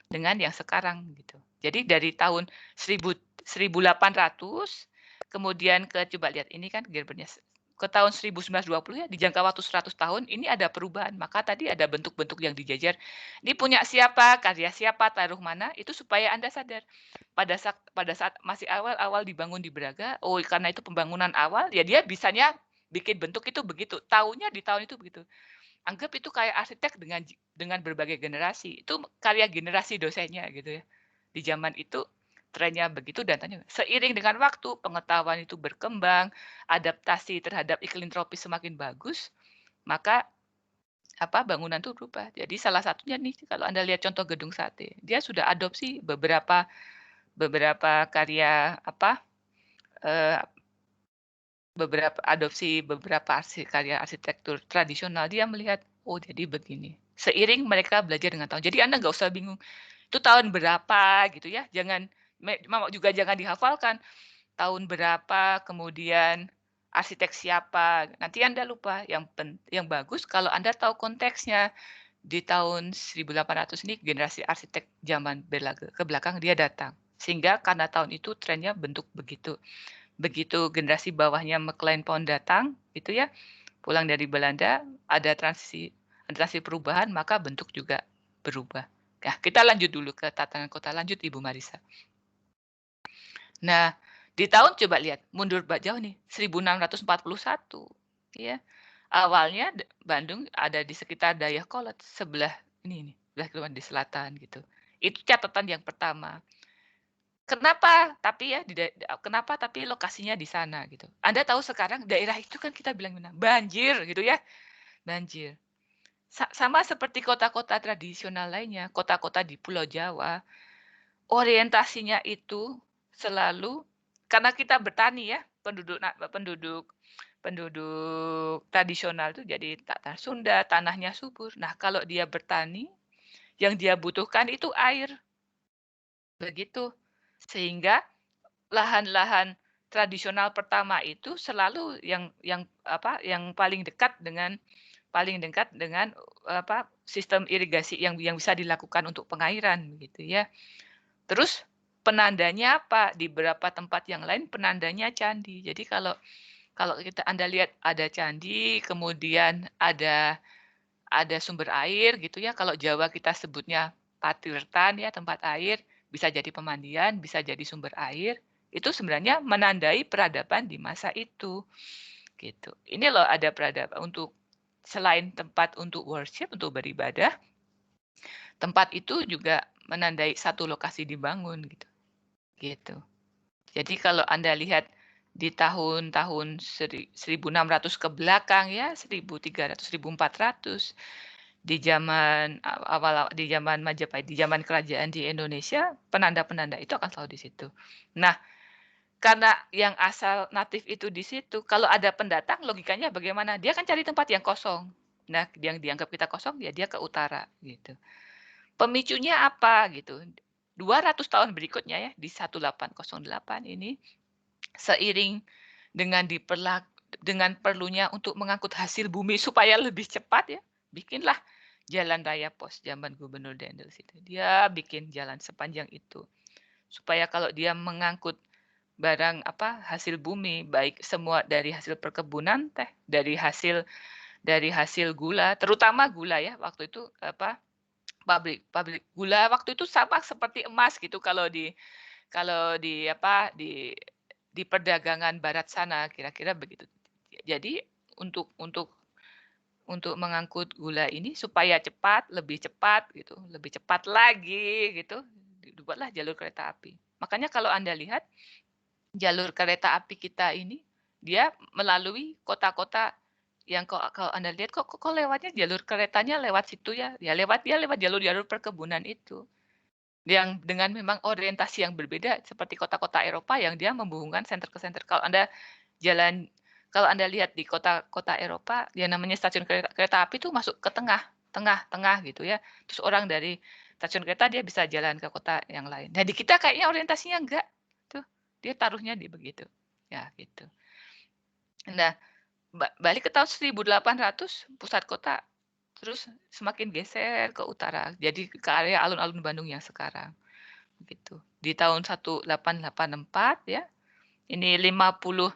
dengan yang sekarang gitu. Jadi dari tahun 1800 kemudian coba lihat ini kan gerbernya ke tahun 1920 ya, di jangka waktu 100 tahun ini ada perubahan. Maka tadi ada bentuk-bentuk yang dijajar. Ini punya siapa, karya siapa, taruh mana, itu supaya Anda sadar. Pada saat masih awal-awal dibangun di Braga, oh karena itu pembangunan awal, ya dia bisanya bikin bentuk itu begitu. Tahunnya di tahun itu begitu. Anggap itu kayak arsitek dengan berbagai generasi. Itu karya generasi dosennya gitu ya. Di zaman itu trennya begitu dan seiring dengan waktu pengetahuan itu berkembang, adaptasi terhadap iklim tropis semakin bagus, maka bangunan itu berubah. Jadi salah satunya nih kalau Anda lihat contoh Gedung Sate, dia sudah adopsi beberapa karya beberapa karya arsitektur tradisional. Dia melihat, oh jadi begini. Seiring mereka belajar dengan tahun. Jadi Anda nggak usah bingung itu tahun berapa gitu ya. Jangan dihafalkan tahun berapa, kemudian arsitek siapa. Nanti Anda lupa. Yang bagus kalau Anda tahu konteksnya. Di tahun 1800 ini generasi arsitek zaman ke belakang dia datang. Sehingga karena tahun itu trennya bentuk begitu. Begitu generasi bawahnya McLean-Pound datang, gitu ya, pulang dari Belanda, ada transisi perubahan, maka bentuk juga berubah. Nah, kita lanjut dulu ke tatanan kota. Lanjut, Ibu Marisa. Nah, di tahun coba lihat, mundur jauh nih, 1641. Ya. Awalnya Bandung ada di sekitar Dayakolot, sebelah sebelah di selatan gitu. Itu catatan yang pertama. Kenapa tapi lokasinya di sana gitu. Anda tahu sekarang daerah itu kan kita bilang banjir gitu ya. Banjir. Sama seperti kota-kota tradisional lainnya, kota-kota di Pulau Jawa, orientasinya itu selalu karena kita bertani ya, penduduk tradisional itu jadi tanah Sunda, tanahnya subur. Nah, kalau dia bertani, yang dia butuhkan itu air. Begitu. Sehingga lahan-lahan tradisional pertama itu selalu yang paling dekat dengan sistem irigasi yang bisa dilakukan untuk pengairan gitu ya. Terus penandanya apa? Di beberapa tempat yang lain penandanya candi. Jadi kalau Anda lihat ada candi, kemudian ada sumber air gitu ya. Kalau Jawa kita sebutnya patirtan ya, tempat air, bisa jadi pemandian, bisa jadi sumber air. Itu sebenarnya menandai peradaban di masa itu. Gitu. Ini loh ada peradaban untuk selain tempat untuk worship, untuk beribadah, tempat itu juga menandai satu lokasi dibangun gitu. Gitu. Jadi kalau Anda lihat di tahun-tahun 1600 ke belakang ya, 1300, 1400 di zaman Majapahit, di zaman kerajaan di Indonesia, penanda-penanda itu akan selalu di situ. Nah, karena yang asal natif itu di situ, kalau ada pendatang logikanya bagaimana? Dia kan cari tempat yang kosong. Nah, yang dianggap kita kosong ya dia ke utara gitu. Pemicunya apa gitu? 200 tahun berikutnya ya di 1808 ini seiring dengan perlunya untuk mengangkut hasil bumi supaya lebih cepat ya, bikinlah jalan raya pos zaman Gubernur Dendels itu. Dia bikin jalan sepanjang itu supaya kalau dia mengangkut barang hasil bumi, baik semua dari hasil perkebunan teh, dari hasil gula, terutama gula ya, waktu itu pabrik gula waktu itu sama seperti emas gitu kalau di perdagangan barat sana, kira-kira begitu. Jadi untuk mengangkut gula ini supaya lebih cepat gitu, lebih cepat lagi gitu, dibuatlah jalur kereta api. Makanya kalau Anda lihat jalur kereta api kita ini dia melalui kota-kota yang kalau Anda lihat kok lewatnya jalur keretanya lewat situ ya. Ya lewat jalur perkebunan itu. Yang dengan memang orientasi yang berbeda seperti kota-kota Eropa yang dia menghubungkan center ke center. Kalau Anda lihat di kota-kota Eropa, yang namanya stasiun kereta api itu masuk ke tengah gitu ya. Terus orang dari stasiun kereta dia bisa jalan ke kota yang lain. Nah, di kita kayaknya orientasinya enggak. Dia taruhnya di begitu. Ya, gitu. Nah, balik ke tahun 1800, pusat kota terus semakin geser ke utara. Jadi ke area alun-alun Bandung yang sekarang. Begitu. Di tahun 1884 ya. Ini 50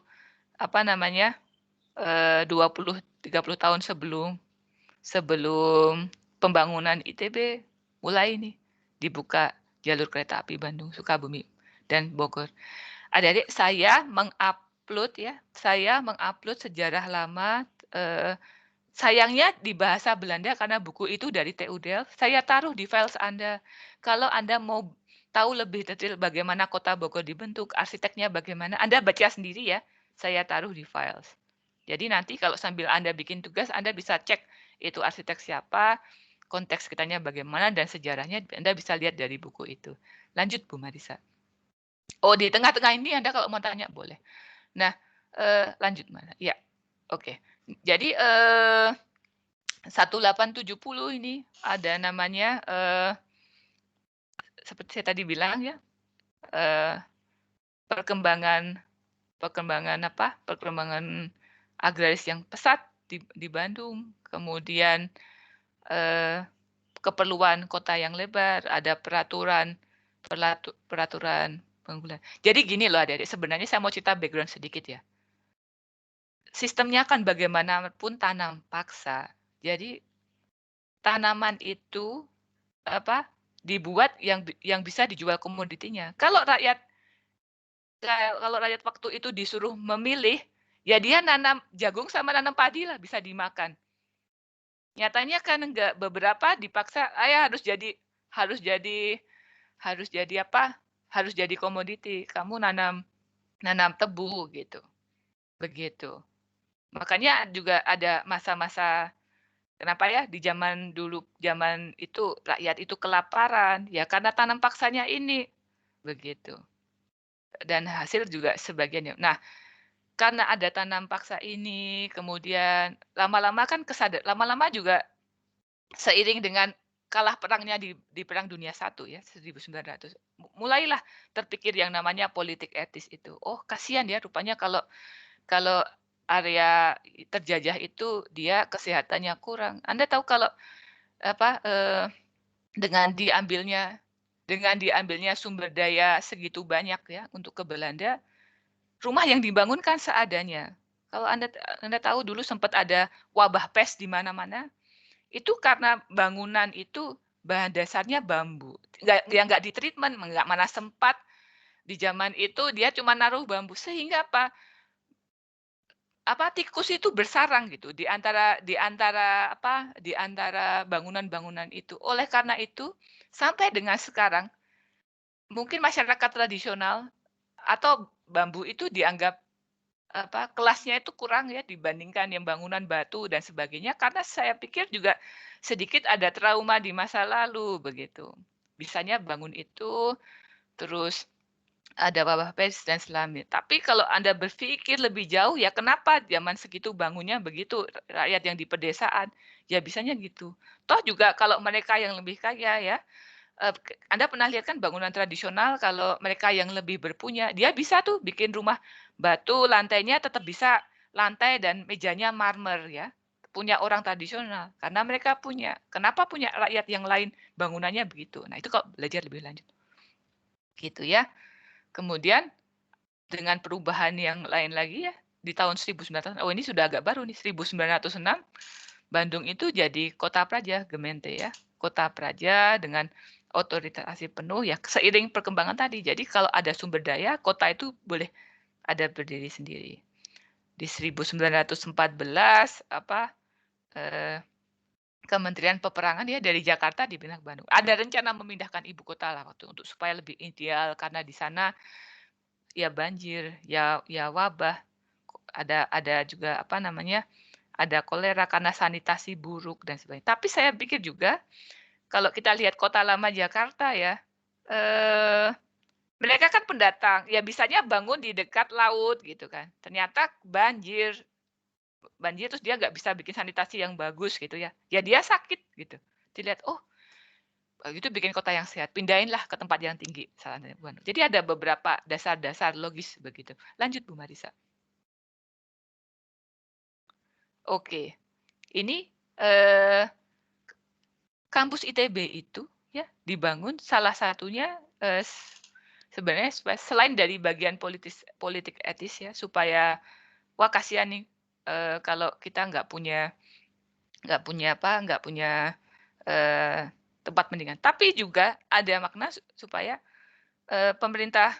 20-30 tahun sebelum pembangunan ITB mulai nih dibuka jalur kereta api Bandung, Sukabumi, dan Bogor. Adik-adik, saya mengupload sejarah lama. Sayangnya di bahasa Belanda karena buku itu dari TU Delft, saya taruh di files Anda. Kalau Anda mau tahu lebih detail bagaimana kota Bogor dibentuk, arsiteknya bagaimana, Anda baca sendiri ya. Saya taruh di files. Jadi nanti kalau sambil Anda bikin tugas, Anda bisa cek itu arsitek siapa, konteks kitanya bagaimana, dan sejarahnya Anda bisa lihat dari buku itu. Lanjut Bu Marisa. Oh, di tengah-tengah ini Anda kalau mau tanya boleh. Nah, lanjut mana? Ya, oke. Jadi 1870 ini ada namanya seperti saya tadi bilang ya, perkembangan agraris yang pesat di Bandung, kemudian keperluan kota yang lebar, ada peraturan penggunaan. Jadi gini loh adik-adik, sebenarnya saya mau cerita background sedikit ya. Sistemnya kan bagaimanapun tanam paksa. Jadi tanaman itu dibuat yang bisa dijual komoditinya. Kalau rakyat waktu itu disuruh memilih, ya dia nanam jagung sama nanam padi lah bisa dimakan. Nyatanya kan enggak, beberapa dipaksa harus jadi komoditi. Kamu nanam tebu gitu. Begitu. Makanya juga ada masa-masa kenapa ya di zaman itu rakyat itu kelaparan ya karena tanam paksanya ini begitu. Dan hasil juga sebagiannya. Nah, karena ada tanam paksa ini kemudian lama-lama kan lama-lama juga seiring dengan kalah perangnya di Perang Dunia I ya 1900 mulailah terpikir yang namanya politik etis itu. Oh, kasihan ya rupanya kalau area terjajah itu dia kesehatannya kurang. Anda tahu kalau dengan diambilnya sumber daya segitu banyak ya untuk ke Belanda, rumah yang dibangun kan seadanya. Kalau Anda tahu dulu sempat ada wabah pes di mana-mana, itu karena bangunan itu bahan dasarnya bambu. Nggak ditreatment, nggak mana sempat di zaman itu dia cuma naruh bambu sehingga tikus itu bersarang gitu di antara bangunan-bangunan itu. Oleh karena itu sampai dengan sekarang mungkin masyarakat tradisional atau bambu itu dianggap kelasnya itu kurang ya dibandingkan yang bangunan batu dan sebagainya karena saya pikir juga sedikit ada trauma di masa lalu begitu. Bisanya bangun itu terus ada wabah pes dan selamnya. Tapi kalau Anda berpikir lebih jauh, ya kenapa zaman segitu bangunnya begitu, rakyat yang di pedesaan, ya bisanya gitu. Toh juga kalau mereka yang lebih kaya ya, Anda pernah lihat kan bangunan tradisional kalau mereka yang lebih berpunya, dia bisa tuh bikin rumah batu, lantainya tetap bisa lantai dan mejanya marmer ya. Punya orang tradisional, karena mereka punya. Kenapa punya rakyat yang lain bangunannya begitu? Nah itu kalau belajar lebih lanjut. Gitu ya. Kemudian dengan perubahan yang lain lagi ya di tahun 1900 ini sudah agak baru nih 1906 Bandung itu jadi kota praja Gemeente ya kota praja dengan otorisasi penuh ya seiring perkembangan tadi jadi kalau ada sumber daya kota itu boleh ada berdiri sendiri di 1914 Kementerian Peperangan ya dari Jakarta dipindah ke Bandung. Ada rencana memindahkan ibu kota lah waktu untuk supaya lebih ideal karena di sana ya banjir, ya wabah, ada juga ada kolera karena sanitasi buruk dan sebagainya. Tapi saya pikir juga kalau kita lihat kota lama Jakarta ya, mereka kan pendatang, ya bisanya bangun di dekat laut gitu kan. Ternyata banjir terus dia nggak bisa bikin sanitasi yang bagus gitu ya. Ya dia sakit gitu. Dilihat, oh itu bikin kota yang sehat, pindahinlah ke tempat yang tinggi. Jadi ada beberapa dasar-dasar logis begitu. Lanjut Bu Marisa. Oke, ini kampus ITB itu ya dibangun salah satunya sebenarnya selain dari bagian politik etis ya supaya wah kasihan nih kalau kita nggak punya tempat mendingan. Tapi juga ada makna supaya pemerintah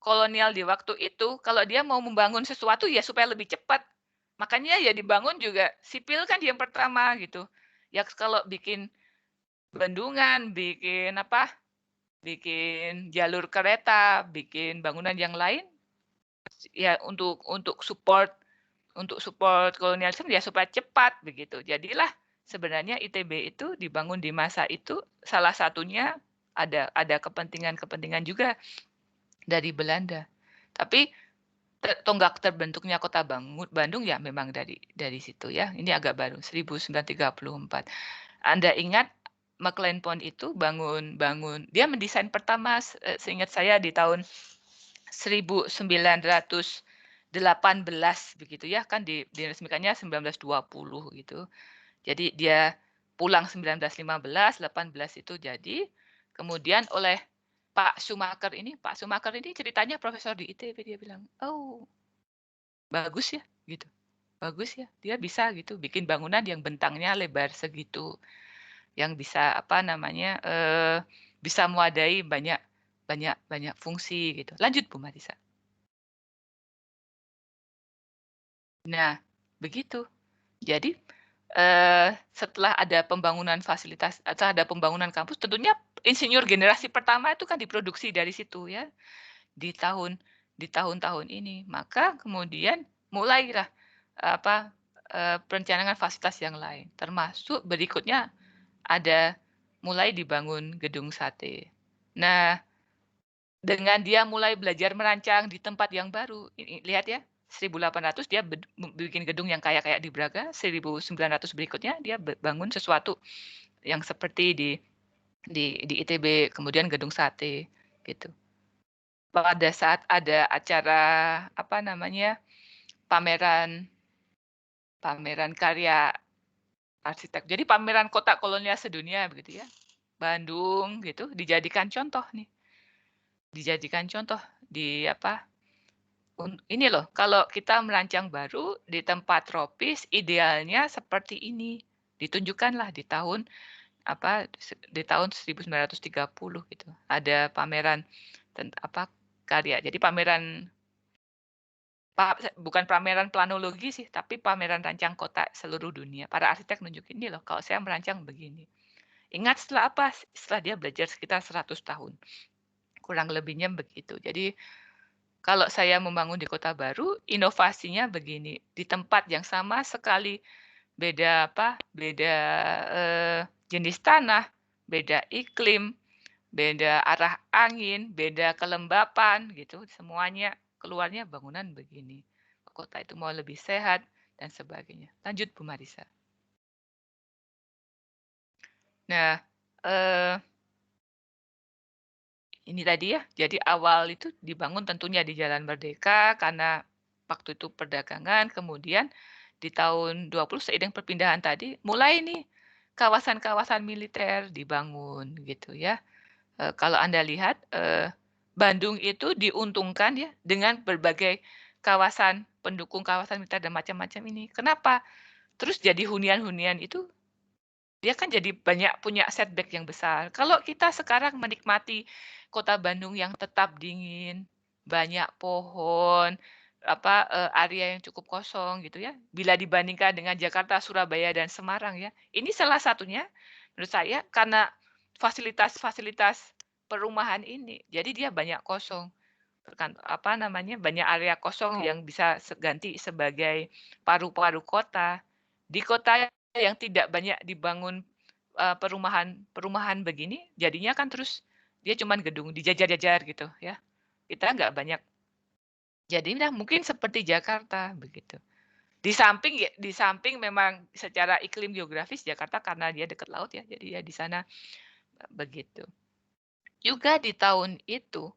kolonial di waktu itu, kalau dia mau membangun sesuatu ya supaya lebih cepat. Makanya ya dibangun juga sipil kan yang pertama gitu. Ya kalau bikin bendungan, bikin jalur kereta, bikin bangunan yang lain, ya untuk support kolonialisme ya supaya cepat begitu. Jadilah sebenarnya ITB itu dibangun di masa itu salah satunya ada kepentingan juga dari Belanda. Tapi tonggak terbentuknya kota Bandung ya memang dari situ ya. Ini agak baru 1934. Anda ingat McLean Pond itu bangun dia mendesain pertama seingat saya di tahun 1918 begitu ya, kan diresmikannya 1920 gitu. Jadi dia pulang 1915, 18 itu jadi. Kemudian oleh Pak Schumacher ini ceritanya profesor di ITB, dia bilang, "Oh, bagus ya," gitu. Bagus ya, dia bisa gitu bikin bangunan yang bentangnya lebar segitu, yang bisa bisa mewadai banyak fungsi gitu. Lanjut Bu Marisa. Nah, begitu. Jadi setelah ada pembangunan fasilitas atau ada pembangunan kampus, tentunya insinyur generasi pertama itu kan diproduksi dari situ ya di tahun-tahun ini. Maka kemudian mulailah perencanaan fasilitas yang lain, termasuk berikutnya ada mulai dibangun gedung sate. Nah, dengan dia mulai belajar merancang di tempat yang baru, lihat ya. 1800 dia bikin gedung yang kayak di Braga, 1900 berikutnya dia bangun sesuatu yang seperti di ITB, kemudian gedung sate gitu. Pada saat ada acara pameran karya arsitek. Jadi pameran kota kolonial sedunia begitu ya. Bandung gitu dijadikan contoh nih. Dijadikan contoh di ini loh, kalau kita merancang baru di tempat tropis, idealnya seperti ini. Ditunjukkanlah di tahun 1930 gitu. Ada pameran karya. Jadi bukan pameran planologi sih, tapi pameran rancang kota seluruh dunia. Para arsitek nunjukin ini loh, kalau saya merancang begini. Ingat setelah apa? Setelah dia belajar sekitar 100 tahun. Kurang lebihnya begitu. Jadi kalau saya membangun di kota baru, inovasinya begini. Di tempat yang sama sekali beda jenis tanah, beda iklim, beda arah angin, beda kelembapan gitu. Semuanya keluarnya bangunan begini. Kota itu mau lebih sehat dan sebagainya. Lanjut Bu Marisa. Nah, ini tadi ya, jadi awal itu dibangun tentunya di Jalan Merdeka karena waktu itu perdagangan, kemudian di tahun 20 seiring perpindahan tadi, mulai nih kawasan-kawasan militer dibangun gitu ya. Kalau Anda lihat, Bandung itu diuntungkan ya dengan berbagai kawasan pendukung kawasan militer dan macam-macam ini. Kenapa? Terus jadi hunian-hunian itu dia kan jadi banyak punya setback yang besar. Kalau kita sekarang menikmati kota Bandung yang tetap dingin, banyak pohon, area yang cukup kosong gitu ya. Bila dibandingkan dengan Jakarta, Surabaya dan Semarang ya. Ini salah satunya menurut saya karena fasilitas perumahan ini. Jadi dia banyak kosong. Banyak area kosong yang bisa ganti sebagai paru-paru kota. Di kota yang tidak banyak dibangun perumahan begini, jadinya kan terus dia cuman gedung dijajar-jajar gitu ya. Kita nggak banyak. Jadi mungkin seperti Jakarta begitu. Di samping memang secara iklim geografis Jakarta karena dia dekat laut ya, jadi ya di sana begitu. Juga di tahun itu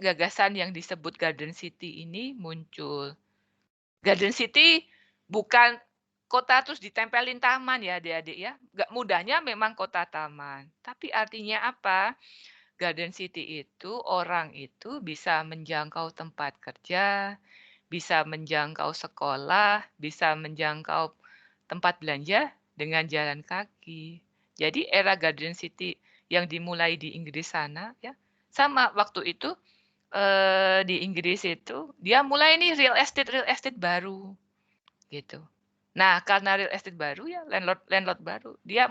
gagasan yang disebut Garden City ini muncul. Garden City bukan kota terus ditempelin taman ya adik-adik ya. Nggak mudahnya memang kota taman. Tapi artinya apa? Garden City itu orang itu bisa menjangkau tempat kerja, bisa menjangkau sekolah, bisa menjangkau tempat belanja dengan jalan kaki. Jadi era Garden City yang dimulai di Inggris sana ya, sama waktu itu di Inggris itu dia mulai nih real estate baru gitu. Nah, karena real estate baru ya landlord baru, dia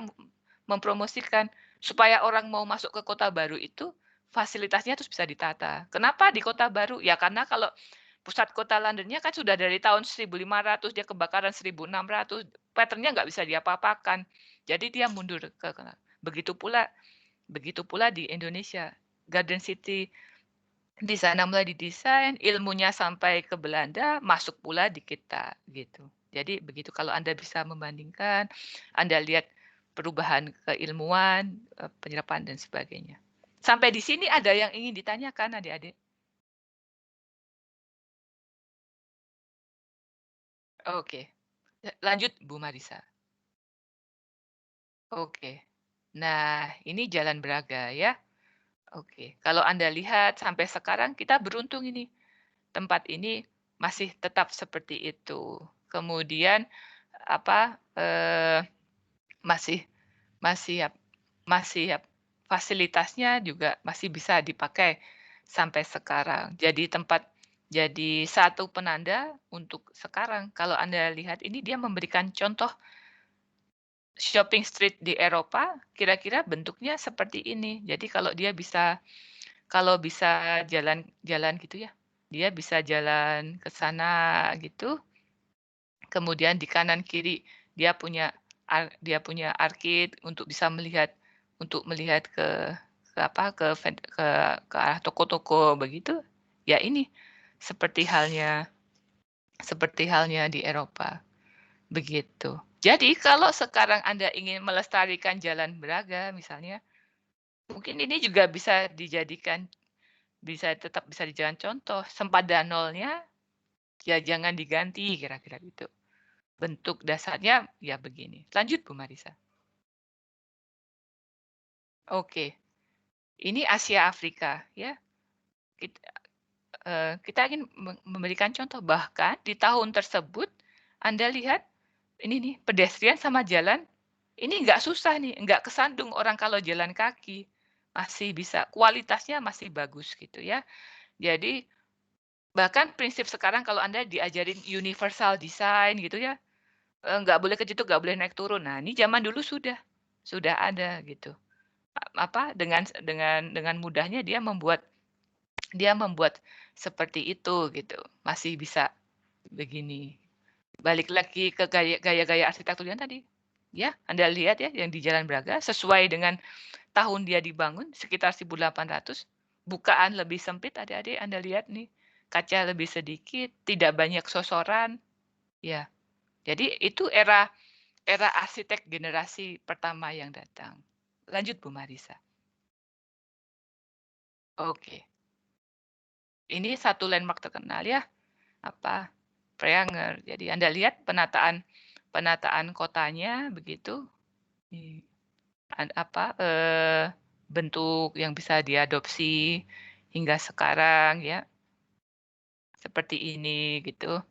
mempromosikan supaya orang mau masuk ke kota baru itu fasilitasnya terus bisa ditata. Kenapa di kota baru? Ya karena kalau pusat kota Londonnya kan sudah dari tahun 1500 dia kebakaran 1600, patternnya nggak bisa diapa-apakan. Jadi dia mundur ke begitu pula di Indonesia. Garden City di sana mulai didesain, ilmunya sampai ke Belanda, masuk pula di kita gitu. Jadi begitu kalau Anda bisa membandingkan, Anda lihat perubahan keilmuan, penyerapan dan sebagainya. Sampai di sini ada yang ingin ditanyakan adik-adik? Oke. Lanjut Bu Marisa. Oke. Nah, ini Jalan Braga ya. Oke. Kalau Anda lihat sampai sekarang kita beruntung ini. Tempat ini masih tetap seperti itu. Kemudian masih fasilitasnya juga masih bisa dipakai sampai sekarang. Jadi satu penanda untuk sekarang. Kalau Anda lihat ini dia memberikan contoh shopping street di Eropa, kira-kira bentuknya seperti ini. Jadi kalau bisa jalan gitu ya, dia bisa jalan ke sana gitu. Kemudian di kanan kiri dia punya arcade untuk bisa melihat ke arah toko-toko begitu. Ya ini seperti halnya di Eropa. Begitu. Jadi kalau sekarang Anda ingin melestarikan Jalan Braga misalnya, mungkin ini juga bisa tetap bisa dijadikan contoh. Sempadanolnya ya jangan diganti kira-kira gitu. Bentuk dasarnya ya begini. Lanjut Bu Marisa. Oke. Ini Asia Afrika ya. Kita ingin memberikan contoh, bahkan di tahun tersebut Anda lihat ini nih pedestrian sama jalan ini nggak susah nih, nggak kesandung orang kalau jalan kaki, masih bisa, kualitasnya masih bagus gitu ya. Jadi bahkan prinsip sekarang kalau Anda diajarin universal design gitu ya, nggak boleh ke situ, nggak boleh naik turun. Nah ini zaman dulu sudah ada gitu. Dengan mudahnya dia membuat seperti itu gitu, masih bisa begini. Balik lagi ke gaya-gaya arsitektur yang tadi. Ya, Anda lihat ya yang di Jalan Braga sesuai dengan tahun dia dibangun sekitar 1800. Bukaan lebih sempit adik-adik, Anda lihat nih. Kaca lebih sedikit, tidak banyak sosoran. Ya. Jadi itu era arsitek generasi pertama yang datang. Lanjut Bu Marisa. Oke. Ini satu landmark terkenal ya. Preanger. Jadi Anda lihat penataan kotanya begitu. Bentuk yang bisa diadopsi hingga sekarang ya. Seperti ini gitu.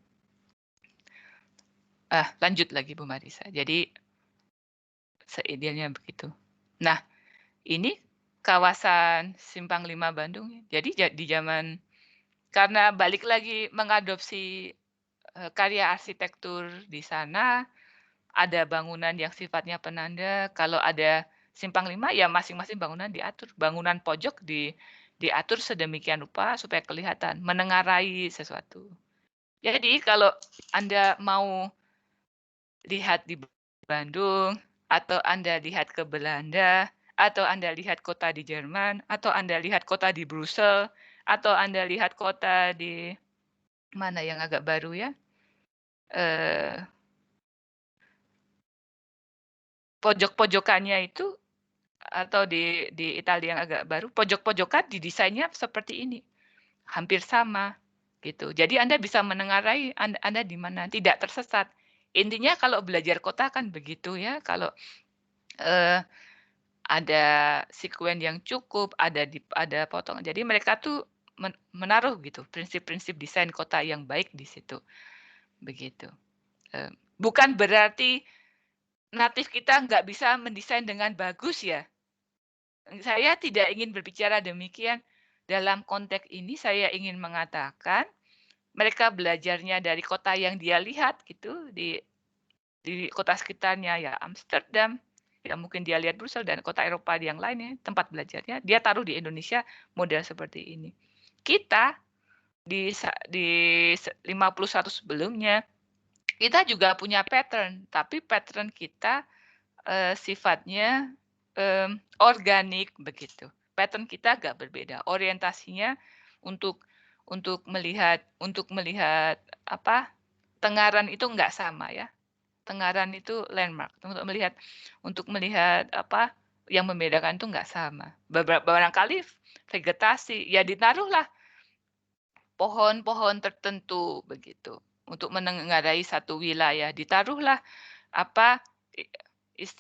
Lanjut lagi Bu Marisa. Jadi seidealnya begitu. Nah, ini kawasan Simpang 5 Bandung. Jadi di zaman karena balik lagi mengadopsi karya arsitektur di sana, ada bangunan yang sifatnya penanda. Kalau ada Simpang 5 ya masing-masing bangunan diatur. Bangunan pojok diatur sedemikian rupa supaya kelihatan menengarai sesuatu. Jadi kalau Anda mau lihat di Bandung atau Anda lihat ke Belanda atau Anda lihat kota di Jerman atau Anda lihat kota di Brussel atau Anda lihat kota di mana yang agak baru ya? Pojok-pojokannya itu atau di Italia yang agak baru, pojok-pojokan didesainnya seperti ini. Hampir sama gitu. Jadi Anda bisa menengarai Anda di mana, tidak tersesat. Intinya kalau belajar kota kan begitu ya, kalau ada sekuen yang cukup, ada potongan. Jadi mereka tuh menaruh gitu prinsip-prinsip desain kota yang baik di situ. Begitu. Bukan berarti natif kita nggak bisa mendesain dengan bagus ya. Saya tidak ingin berbicara demikian. Dalam konteks ini saya ingin mengatakan mereka belajarnya dari kota yang dia lihat gitu di kota sekitarnya ya Amsterdam, ya mungkin dia lihat Brussels dan kota Eropa yang lainnya tempat belajarnya dia taruh di Indonesia model seperti ini. Kita di 51 sebelumnya kita juga punya pattern, tapi pattern kita sifatnya organik begitu. Pattern kita agak berbeda. Orientasinya untuk melihat apa Tengaran itu enggak sama ya. Tengaran itu landmark. Untuk melihat apa yang membedakan itu enggak sama. Barangkali vegetasi ya ditaruhlah pohon-pohon tertentu begitu untuk menengarai satu wilayah. Ditaruhlah apa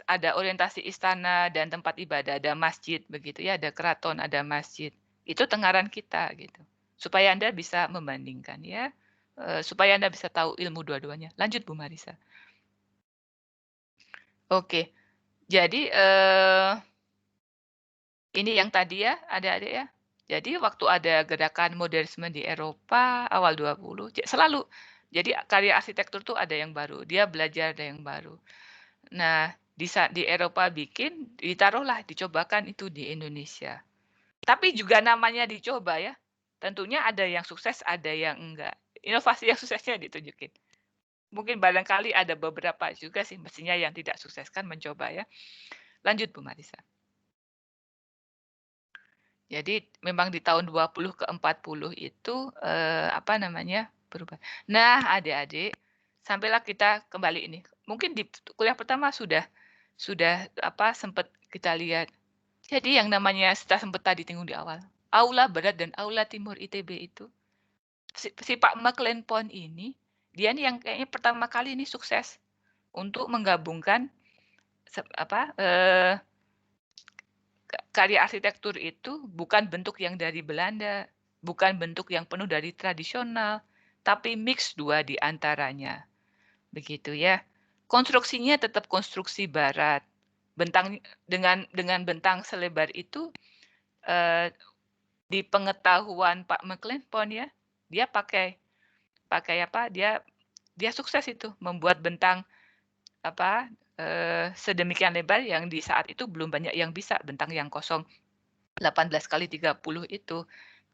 ada orientasi istana dan tempat ibadah, ada masjid begitu ya, ada keraton, ada masjid. Itu tengaran kita gitu. Supaya Anda bisa membandingkan ya. Supaya Anda bisa tahu ilmu dua-duanya. Lanjut Bu Marisa. Oke. Jadi ini yang tadi ya, adik-adik ya. Jadi waktu ada gerakan modernisme di Eropa awal 20, selalu. Jadi karya arsitektur tuh ada yang baru. Dia belajar ada yang baru. Nah, di Eropa bikin, ditaruhlah, dicobakan itu di Indonesia. Tapi juga namanya dicoba ya. Tentunya ada yang sukses, ada yang enggak. Inovasi yang suksesnya ditunjukin. Mungkin barangkali ada beberapa juga sih mestinya yang tidak sukses kan mencoba ya. Lanjut Bu Marisa. Jadi memang di tahun 20 ke 40 itu apa namanya berubah. Nah, adik-adik, sampailah kita kembali ini. Mungkin di kuliah pertama sudah apa sempat kita lihat. Jadi yang namanya kita sempat tadi tengok di awal. Aula Barat dan Aula Timur ITB itu si Pak McLean-Pond ini dia nih yang kayaknya pertama kali ini sukses untuk menggabungkan apa karya arsitektur itu bukan bentuk yang dari Belanda, bukan bentuk yang penuh dari tradisional, tapi mix dua di antaranya. Begitu ya. Konstruksinya tetap konstruksi barat. Bentang dengan bentang selebar itu di pengetahuan Pak McLean-Pond ya, dia pakai apa? Dia sukses itu membuat bentang apa sedemikian lebar yang di saat itu belum banyak yang bisa bentang yang kosong 18 kali 30 itu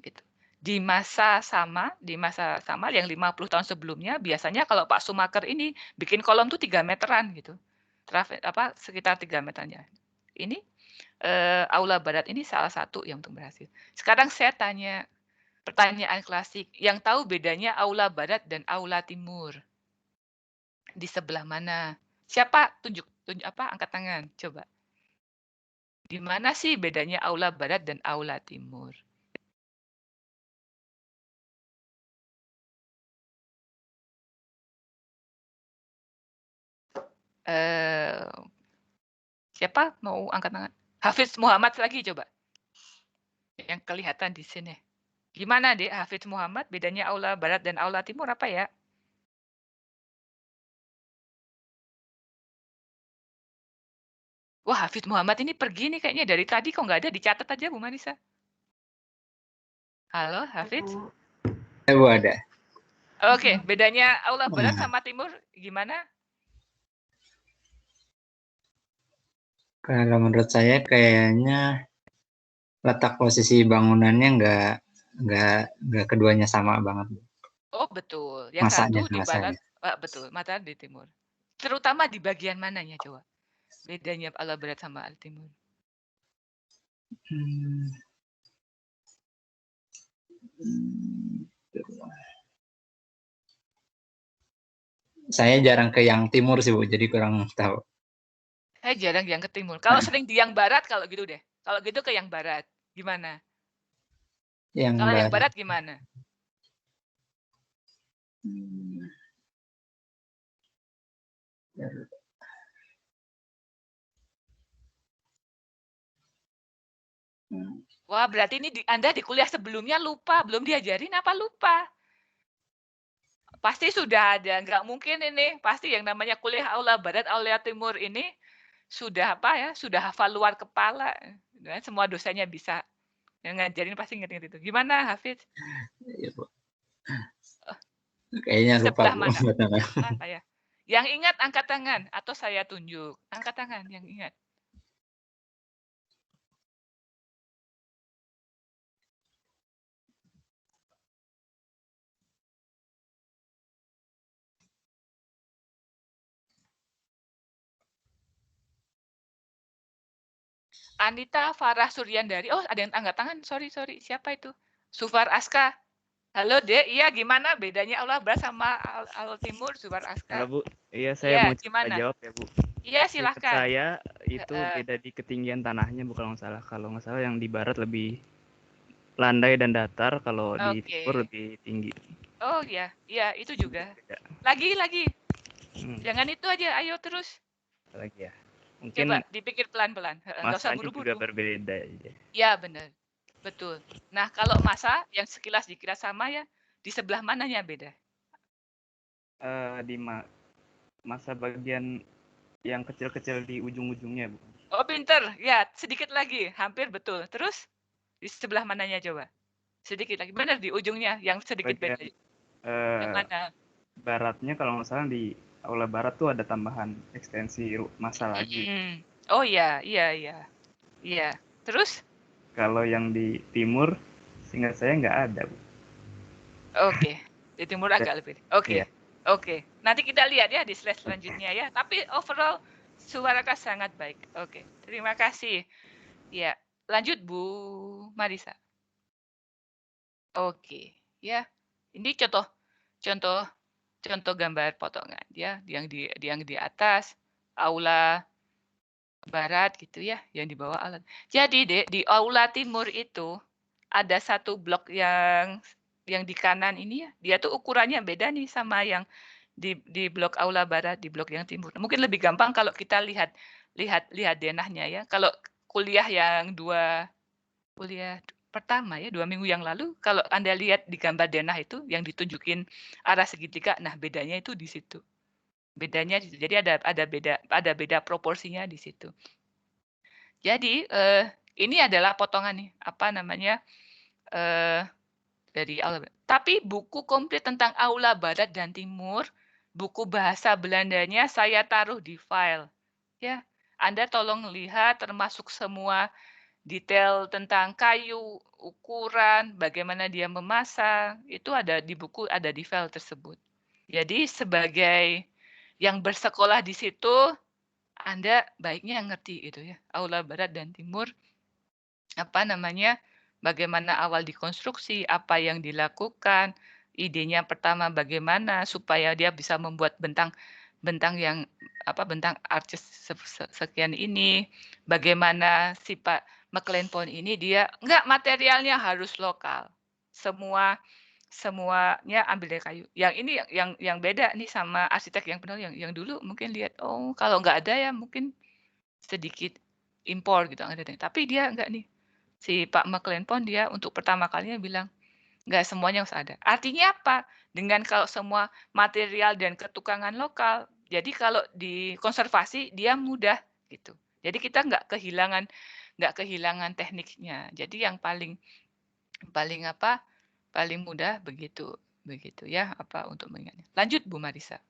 gitu. Di masa sama yang 50 tahun sebelumnya biasanya kalau Pak Sumaker ini bikin kolom tuh 3 meteran gitu. Sekitar 3 meternya. Ini Aula Barat ini salah satu yang untuk berhasil. Sekarang saya tanya pertanyaan klasik, yang tahu bedanya Aula Barat dan Aula Timur? Di sebelah mana? Siapa tunjuk apa angkat tangan coba. Di mana sih bedanya Aula Barat dan Aula Timur? Siapa mau angkat tangan? Hafiz Muhammad lagi coba. Yang kelihatan di sini. Gimana deh Hafiz Muhammad bedanya Aula Barat dan Aula Timur apa ya? Wah, Hafiz Muhammad ini pergi nih kayaknya dari tadi kok nggak ada, dicatat aja Bu Marisa. Halo, Hafiz? Bu ada. Oke, bedanya Aula Barat sama Timur gimana? Kalau menurut saya kayaknya letak posisi bangunannya nggak keduanya sama banget. Oh betul, yang Masanya, satu di barat, betul, matahari di timur. Terutama di bagian mananya coba? Bedanya Aula Barat sama Al Timur. Saya jarang ke yang timur sih Bu, jadi kurang tahu. Saya jarang yang ke timur. Kalau sering di yang barat, kalau gitu deh. Kalau gitu ke yang barat, gimana? Kalau yang barat gimana? Wah, berarti ini Anda di kuliah sebelumnya lupa, belum diajarin apa lupa? Pasti sudah ada, nggak mungkin ini. Pasti yang namanya kuliah Aula Barat, Aula Timur ini sudah apa ya? Sudah hafal luar kepala. Semua dosennya bisa. Yang ngajarin pasti ngerti itu. Gimana, Hafiz? Iya, Bu. Kayaknya lupa, Sebelah Bu. mana? Apa ya? Yang ingat angkat tangan atau saya tunjuk. Angkat tangan yang ingat. Anita Farah Suryandari. Oh, ada yang angkat tangan. Sorry. Siapa itu? Sufar Aska. Halo, Dek. Iya, gimana bedanya Aula Barat sama Aula Timur, Sufar Aska? Halo Bu, iya saya Iya, mau coba gimana? jawab ya Bu. Iya, Seingat silahkan. saya itu beda di ketinggian tanahnya Bu kalau nggak salah. Kalau nggak salah yang di barat lebih landai dan datar, kalau di timur lebih tinggi. Oh iya, itu juga. Beda. Lagi. Jangan itu aja, ayo terus. Lagi ya. Mungkin Coba dipikir pelan-pelan. Nggak usah masanya buru-buru. juga berbeda aja. Ya, benar. Betul. Nah, kalau masa yang sekilas dikira sama ya, di sebelah mananya beda? Di masa bagian yang kecil-kecil di ujung-ujungnya Bu. Oh, pinter. Ya, sedikit lagi. Hampir betul. Terus, di sebelah mananya coba? Sedikit lagi. Benar, di ujungnya. Yang sedikit Bagian, beda. Yang mana? Baratnya kalau nggak salah di Aula Barat tuh ada tambahan ekstensi masa lagi. Oh iya. Terus? Kalau yang di timur, seingat saya nggak ada Bu. Oke. Di timur agak lebih. Oke. Iya. Oke. Nanti kita lihat ya di slide selanjutnya ya. Tapi overall suara Kak sangat baik. Oke. Terima kasih. Ya. Lanjut Bu Marisa. Oke. Ya. Ini contoh gambar potongan ya, yang di atas Aula Barat gitu ya, yang di bawah alat. Jadi Dek, di Aula Timur itu ada satu blok yang di kanan ini ya, dia tuh ukurannya beda nih sama yang di blok Aula Barat, di blok yang timur. Mungkin lebih gampang kalau kita lihat denahnya ya. Kalau kuliah pertama ya, 2 minggu yang lalu, kalau Anda lihat di gambar denah itu yang ditunjukin arah segitiga, nah bedanya itu di situ. Bedanya di situ. Jadi ada beda proporsinya di situ. Jadi ini adalah potongan nih, apa namanya? Dari Aula Barat. Tapi buku komplit tentang Aula Barat dan Timur, buku bahasa Belandanya saya taruh di file. Ya, Anda tolong lihat termasuk semua detail tentang kayu, ukuran, bagaimana dia memasang, itu ada di buku, ada di file tersebut. Jadi sebagai yang bersekolah di situ, Anda baiknya ngerti itu ya, Aula Barat dan Timur, apa namanya, bagaimana awal dikonstruksi, apa yang dilakukan, idenya pertama bagaimana supaya dia bisa membuat bentang yang bentang arches sekian ini, bagaimana si Pak McLean ini dia enggak, materialnya harus lokal. Semuanya ambil dari kayu. Yang ini yang beda nih sama arsitek yang benar yang dulu mungkin lihat, oh kalau enggak ada ya mungkin sedikit impor gitu. Tapi dia enggak nih. Si Pak McLean dia untuk pertama kalinya bilang, enggak semuanya harus ada. Artinya apa? Dengan kalau semua material dan ketukangan lokal, jadi kalau dikonservasi dia mudah gitu. Jadi kita enggak kehilangan tekniknya. Jadi yang paling mudah begitu ya untuk mengingatnya. Lanjut Bu Marisa.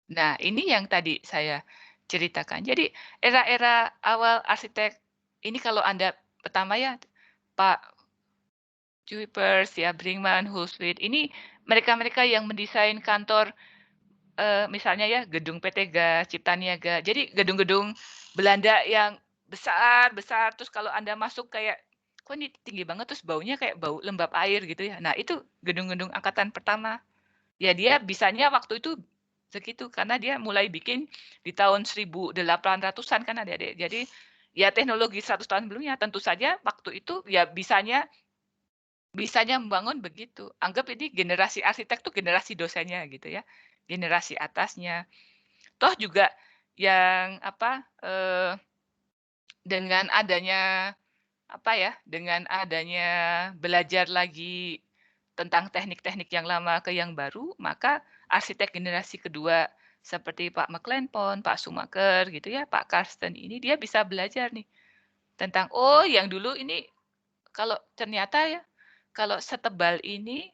Nah, ini yang tadi saya ceritakan. Jadi era-era awal arsitek ini kalau Anda pertama ya Pak Kuipers, ya Brinkmann, Hulswit, ini mereka-mereka yang mendesain kantor misalnya ya gedung PT Gas, Cipta Niaga. Jadi gedung-gedung Belanda yang besar terus kalau Anda masuk kayak kok ini tinggi banget terus baunya kayak bau lembab air gitu ya. Nah, itu gedung-gedung angkatan pertama. Ya dia bisanya waktu itu segitu karena dia mulai bikin di tahun 1800-an kan Adik-adik. Jadi ya teknologi 100 tahun sebelumnya tentu saja waktu itu ya bisanya membangun begitu. Anggap ini generasi arsitek tuh generasi dosennya gitu ya. Generasi atasnya. Toh juga yang dengan adanya dengan adanya belajar lagi tentang teknik-teknik yang lama ke yang baru, maka arsitek generasi kedua seperti Pak McLenpon, Pak Schumacher gitu ya, Pak Karsten ini dia bisa belajar nih tentang yang dulu ini kalau ternyata ya kalau setebal ini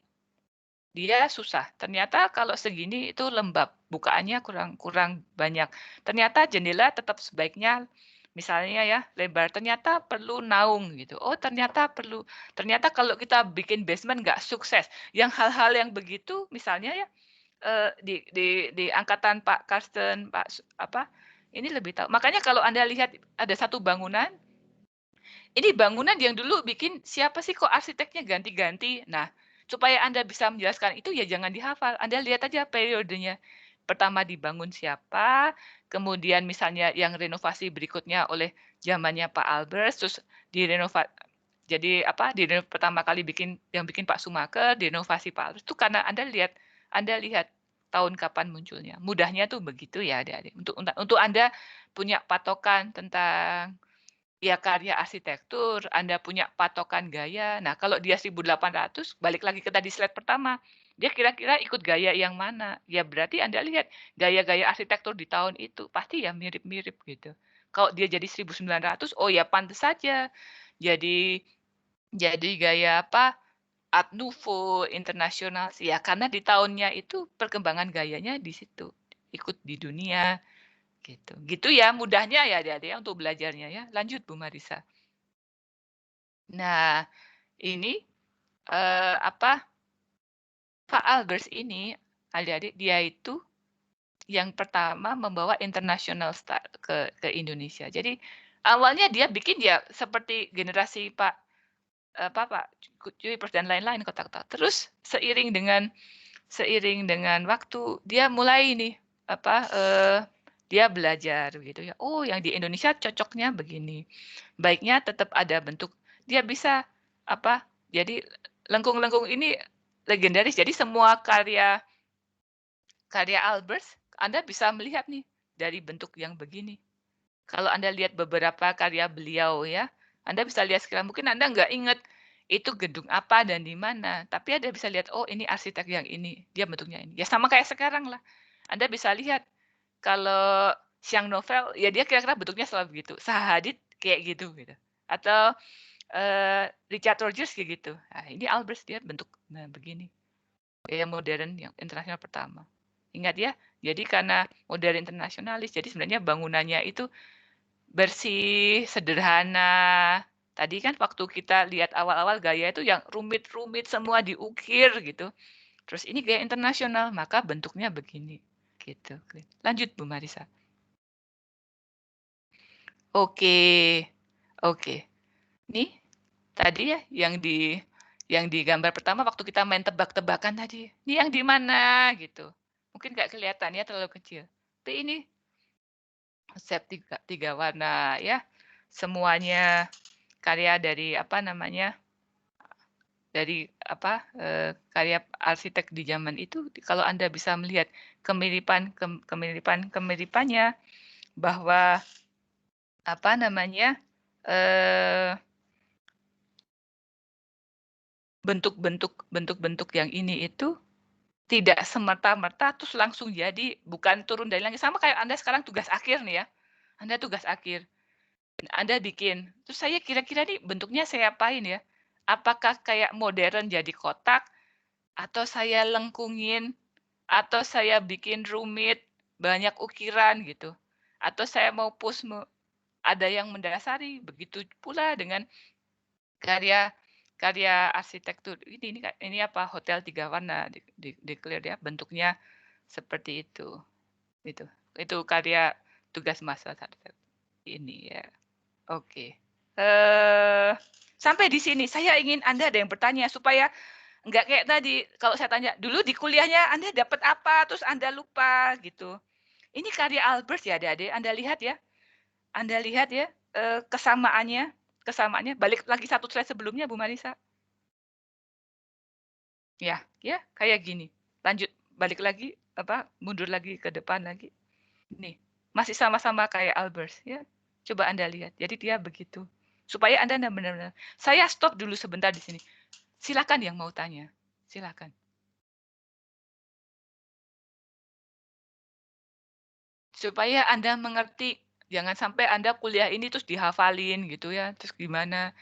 dia susah. Ternyata kalau segini itu lembab, bukaannya kurang banyak. Ternyata jendela tetap sebaiknya misalnya ya lebar, ternyata perlu naung gitu. Ternyata perlu. Ternyata kalau kita bikin basement nggak sukses. Yang hal-hal yang begitu misalnya ya di angkatan Pak Karsten, ini lebih tahu. Makanya kalau Anda lihat ada satu bangunan, ini bangunan yang dulu bikin siapa sih kok arsiteknya ganti-ganti. Nah, supaya Anda bisa menjelaskan itu ya jangan dihafal. Anda lihat aja periodenya. Pertama dibangun siapa, kemudian misalnya yang renovasi berikutnya oleh zamannya Pak Albers, terus direnovasi. Jadi pertama kali yang bikin Pak Schumacher, direnovasi Pak Albers itu karena Anda lihat tahun kapan munculnya. Mudahnya tuh begitu ya adik-adik. Untuk Anda punya patokan tentang ya karya arsitektur, Anda punya patokan gaya. Nah, kalau dia 1800, balik lagi ke tadi slide pertama, dia kira-kira ikut gaya yang mana? Ya berarti Anda lihat gaya-gaya arsitektur di tahun itu pasti ya mirip-mirip gitu. Kalau dia jadi 1900, ya pantas saja. Jadi gaya Art Nouveau, internasional sih ya karena di tahunnya itu perkembangan gayanya di situ, ikut di dunia. Gitu ya mudahnya ya adik-adik untuk belajarnya ya. Lanjut Bu Marisa. Nah, ini Pak Albers ini adik-adik dia itu yang pertama membawa international style ke Indonesia. Jadi awalnya dia bikin ya seperti generasi Pak Kuipers dan lain-lain kotak-kotak. Terus seiring dengan waktu dia mulai nih dia belajar gitu ya. Yang di Indonesia cocoknya begini. Baiknya tetap ada bentuk. Dia bisa jadi lengkung-lengkung ini legendaris. Jadi semua karya Albers Anda bisa melihat nih dari bentuk yang begini. Kalau Anda lihat beberapa karya beliau ya, Anda bisa lihat sekarang mungkin Anda nggak ingat itu gedung apa dan di mana, tapi Anda bisa lihat ini arsitek yang ini, dia bentuknya ini. Ya sama kayak sekarang lah. Anda bisa lihat kalau Siang Novel, ya dia kira-kira bentuknya selalu begitu. Zaha Hadid kayak gitu. Atau Richard Rogers kayak gitu. Nah, ini Albers dia bentuk begini. Yang modern, yang internasional pertama. Ingat ya, jadi karena modern internasionalis, jadi sebenarnya bangunannya itu bersih, sederhana. Tadi kan waktu kita lihat awal-awal gaya itu yang rumit-rumit semua diukir gitu. Terus ini gaya internasional, maka bentuknya begini. Gitu. Lanjut Bu Marisa. Oke. Nih tadi ya yang di gambar pertama waktu kita main tebak-tebakan tadi. Ini yang di mana gitu. Mungkin nggak kelihatan ya terlalu kecil. Tapi ini konsep tiga warna ya. Semuanya karya dari karya arsitek di zaman itu. Kalau Anda bisa melihat kemiripannya bahwa bentuk-bentuk yang ini itu tidak semerta-merta terus langsung jadi, bukan turun dari langit. Sama kayak Anda sekarang tugas akhir nih ya. Anda tugas akhir. Anda bikin. Terus saya kira-kira nih bentuknya saya apain ya? Apakah kayak modern jadi kotak, atau saya lengkungin, atau saya bikin rumit, banyak ukiran gitu. Atau saya mau ada yang mendasari. Begitu pula dengan karya arsitektur ini hotel 3 warna declare ya bentuknya seperti itu karya tugas masa ini ya. Oke. Sampai di sini saya ingin Anda ada yang bertanya supaya enggak kayak tadi kalau saya tanya dulu di kuliahnya Anda dapat apa terus Anda lupa gitu. Ini karya Albers ya adik-adik, Anda lihat ya kesamaannya balik lagi satu slide sebelumnya Bu Marisa. Ya, kayak gini. Lanjut balik lagi mundur lagi ke depan lagi. Nih, masih sama-sama kayak Albers ya. Coba Anda lihat. Jadi dia begitu. Supaya Anda benar-benar. Saya stop dulu sebentar di sini. Silakan yang mau tanya. Silakan. Supaya Anda mengerti, jangan sampai Anda kuliah ini terus dihafalin gitu ya, terus gimana.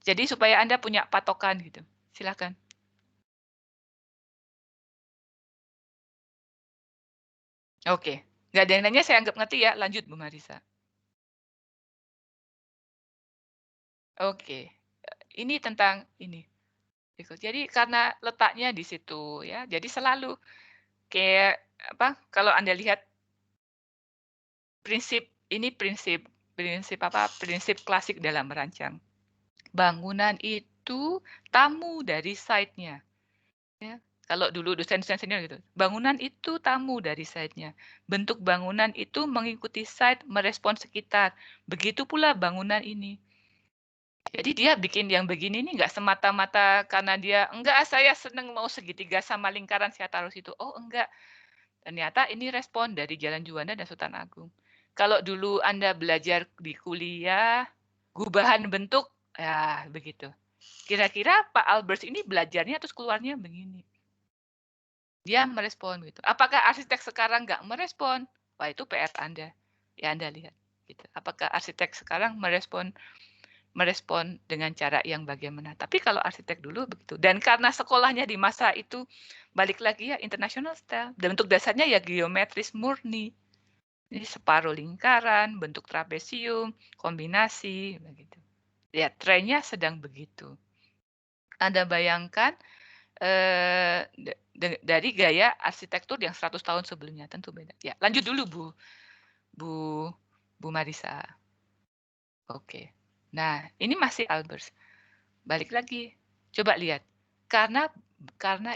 Jadi supaya Anda punya patokan gitu. Silakan. Oke. Nggak ada yang nanya, saya anggap ngerti ya. Lanjut, Bu Marisa. Oke. Ini tentang ini. Jadi karena letaknya di situ ya, jadi selalu kayak apa? Kalau Anda lihat prinsip ini prinsip klasik dalam merancang. Bangunan itu tamu dari site-nya. Ya. Kalau dulu dosen-dosen senior gitu, bangunan itu tamu dari site-nya. Bentuk bangunan itu mengikuti site, merespon sekitar. Begitu pula bangunan ini. Jadi dia bikin yang begini nih nggak semata-mata karena dia, enggak saya seneng mau segitiga sama lingkaran saya taruh situ. Oh enggak, ternyata ini respon dari Jalan Juanda dan Sultan Agung. Kalau dulu Anda belajar di kuliah, gubahan bentuk, ya begitu. Kira-kira Pak Albers ini belajarnya terus keluarnya begini. Dia merespon gitu. Apakah arsitek sekarang nggak merespon? Wah itu PR Anda. Ya Anda lihat. Gitu. Apakah arsitek sekarang merespon dengan cara yang bagaimana? Tapi kalau arsitek dulu begitu. Dan karena sekolahnya di masa itu balik lagi ya international style. Dan bentuk dasarnya ya geometris murni. Ini separuh lingkaran, bentuk trapesium, kombinasi, begitu. Ya trennya sedang begitu. Anda bayangkan dari gaya arsitektur yang 100 tahun sebelumnya tentu beda. Ya, lanjut dulu Bu Marisa. Oke. Nah, ini masih Albers. Balik lagi. Coba lihat. Karena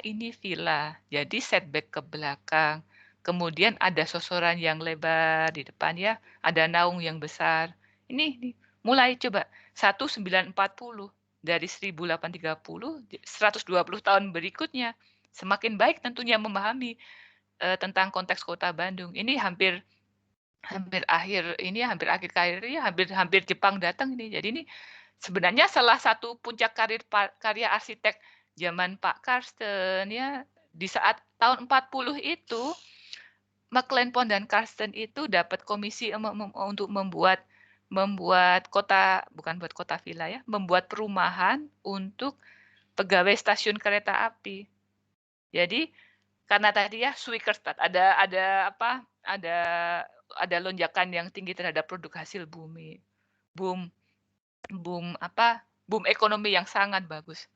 ini villa, jadi setback ke belakang. Kemudian ada sosoran yang lebar di depan ya, ada naung yang besar. Ini mulai coba 1940 dari 1830 120 tahun berikutnya semakin baik tentunya memahami tentang konteks Kota Bandung. Ini hampir akhir karirnya, hampir Jepang datang ini. Jadi ini sebenarnya salah satu puncak karya arsitek zaman Pak Karsten ya. Di saat tahun 40 itu McLean-Pond dan Karsten itu dapat komisi untuk membuat kota, bukan buat kota villa ya, membuat perumahan untuk pegawai stasiun kereta api. Jadi karena tadi ya Swickerstad ada lonjakan yang tinggi terhadap produk hasil bumi. Boom ekonomi yang sangat bagus.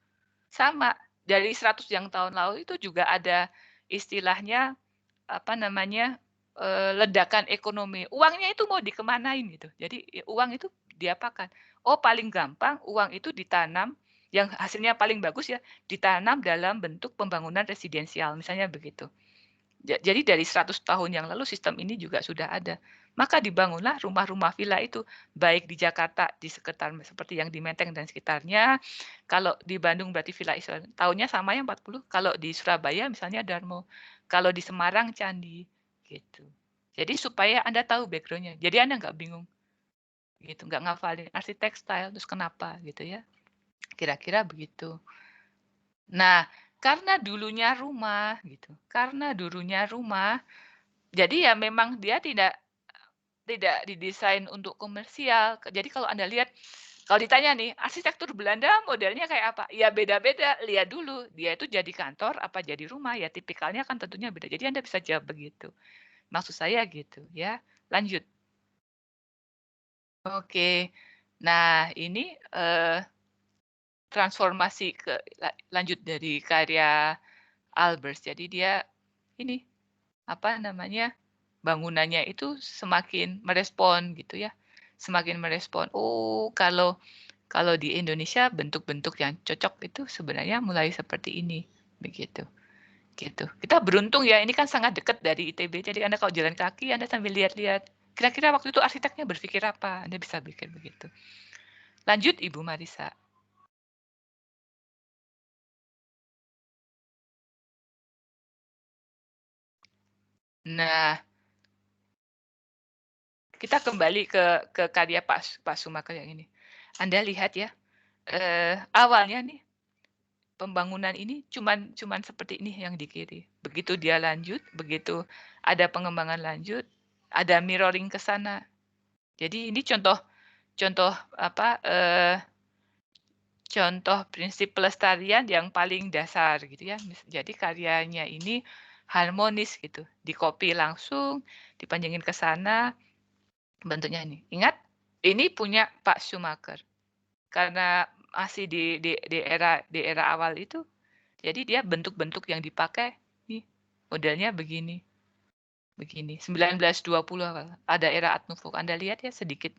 Sama dari 100 yang tahun lalu itu juga ada istilahnya ledakan ekonomi. Uangnya itu mau dikemanain gitu. Jadi uang itu diapakan? Oh, paling gampang uang itu ditanam yang hasilnya paling bagus ya, ditanam dalam bentuk pembangunan residensial misalnya begitu. Jadi dari 100 tahun yang lalu sistem ini juga sudah ada. Maka dibangunlah rumah-rumah villa itu, baik di Jakarta, di sekitar seperti yang di Menteng dan sekitarnya. Kalau di Bandung berarti Villa Isola. Tahunnya sama ya 40. Kalau di Surabaya misalnya Darmo. Kalau di Semarang Candi. Gitu. Jadi supaya Anda tahu background-nya. Jadi Anda nggak bingung. Gitu, nggak ngafalin arsitek style, terus kenapa gitu ya. Kira-kira begitu. Nah, karena dulunya rumah, gitu. Karena dulunya rumah, jadi ya memang dia tidak didesain untuk komersial. Jadi kalau Anda lihat, kalau ditanya nih, arsitektur Belanda modelnya kayak apa? Ya beda-beda, lihat dulu. Dia itu jadi kantor, apa jadi rumah, ya tipikalnya kan tentunya beda. Jadi Anda bisa jawab begitu. Maksud saya gitu, ya. Lanjut. Oke. Nah, ini transformasi lanjut dari karya Albers. Jadi dia ini bangunannya itu semakin merespon gitu ya. Semakin merespon. Oh, kalau di Indonesia bentuk-bentuk yang cocok itu sebenarnya mulai seperti ini begitu. Gitu. Kita beruntung ya, ini kan sangat dekat dari ITB. Jadi Anda kalau jalan kaki Anda sambil lihat-lihat. Kira-kira waktu itu arsiteknya berpikir apa? Anda bisa pikir begitu. Lanjut Ibu Marisa. Nah, kita kembali ke karya Pak Sumaker yang ini. Anda lihat ya, awalnya nih pembangunan ini cuman seperti ini yang di kiri. Begitu dia lanjut, begitu ada pengembangan lanjut, ada mirroring ke sana. Jadi ini contoh apa? Contoh prinsip pelestarian yang paling dasar gitu ya. Jadi karyanya ini harmonis gitu, dikopi langsung, dipanjangin ke sana, bentuknya ini. Ingat, ini punya Pak Sumaker. Karena masih di era awal itu, jadi dia bentuk-bentuk yang dipakai nih modelnya begini. 1920 awal. Ada era Art Nouveau. Anda lihat ya sedikit.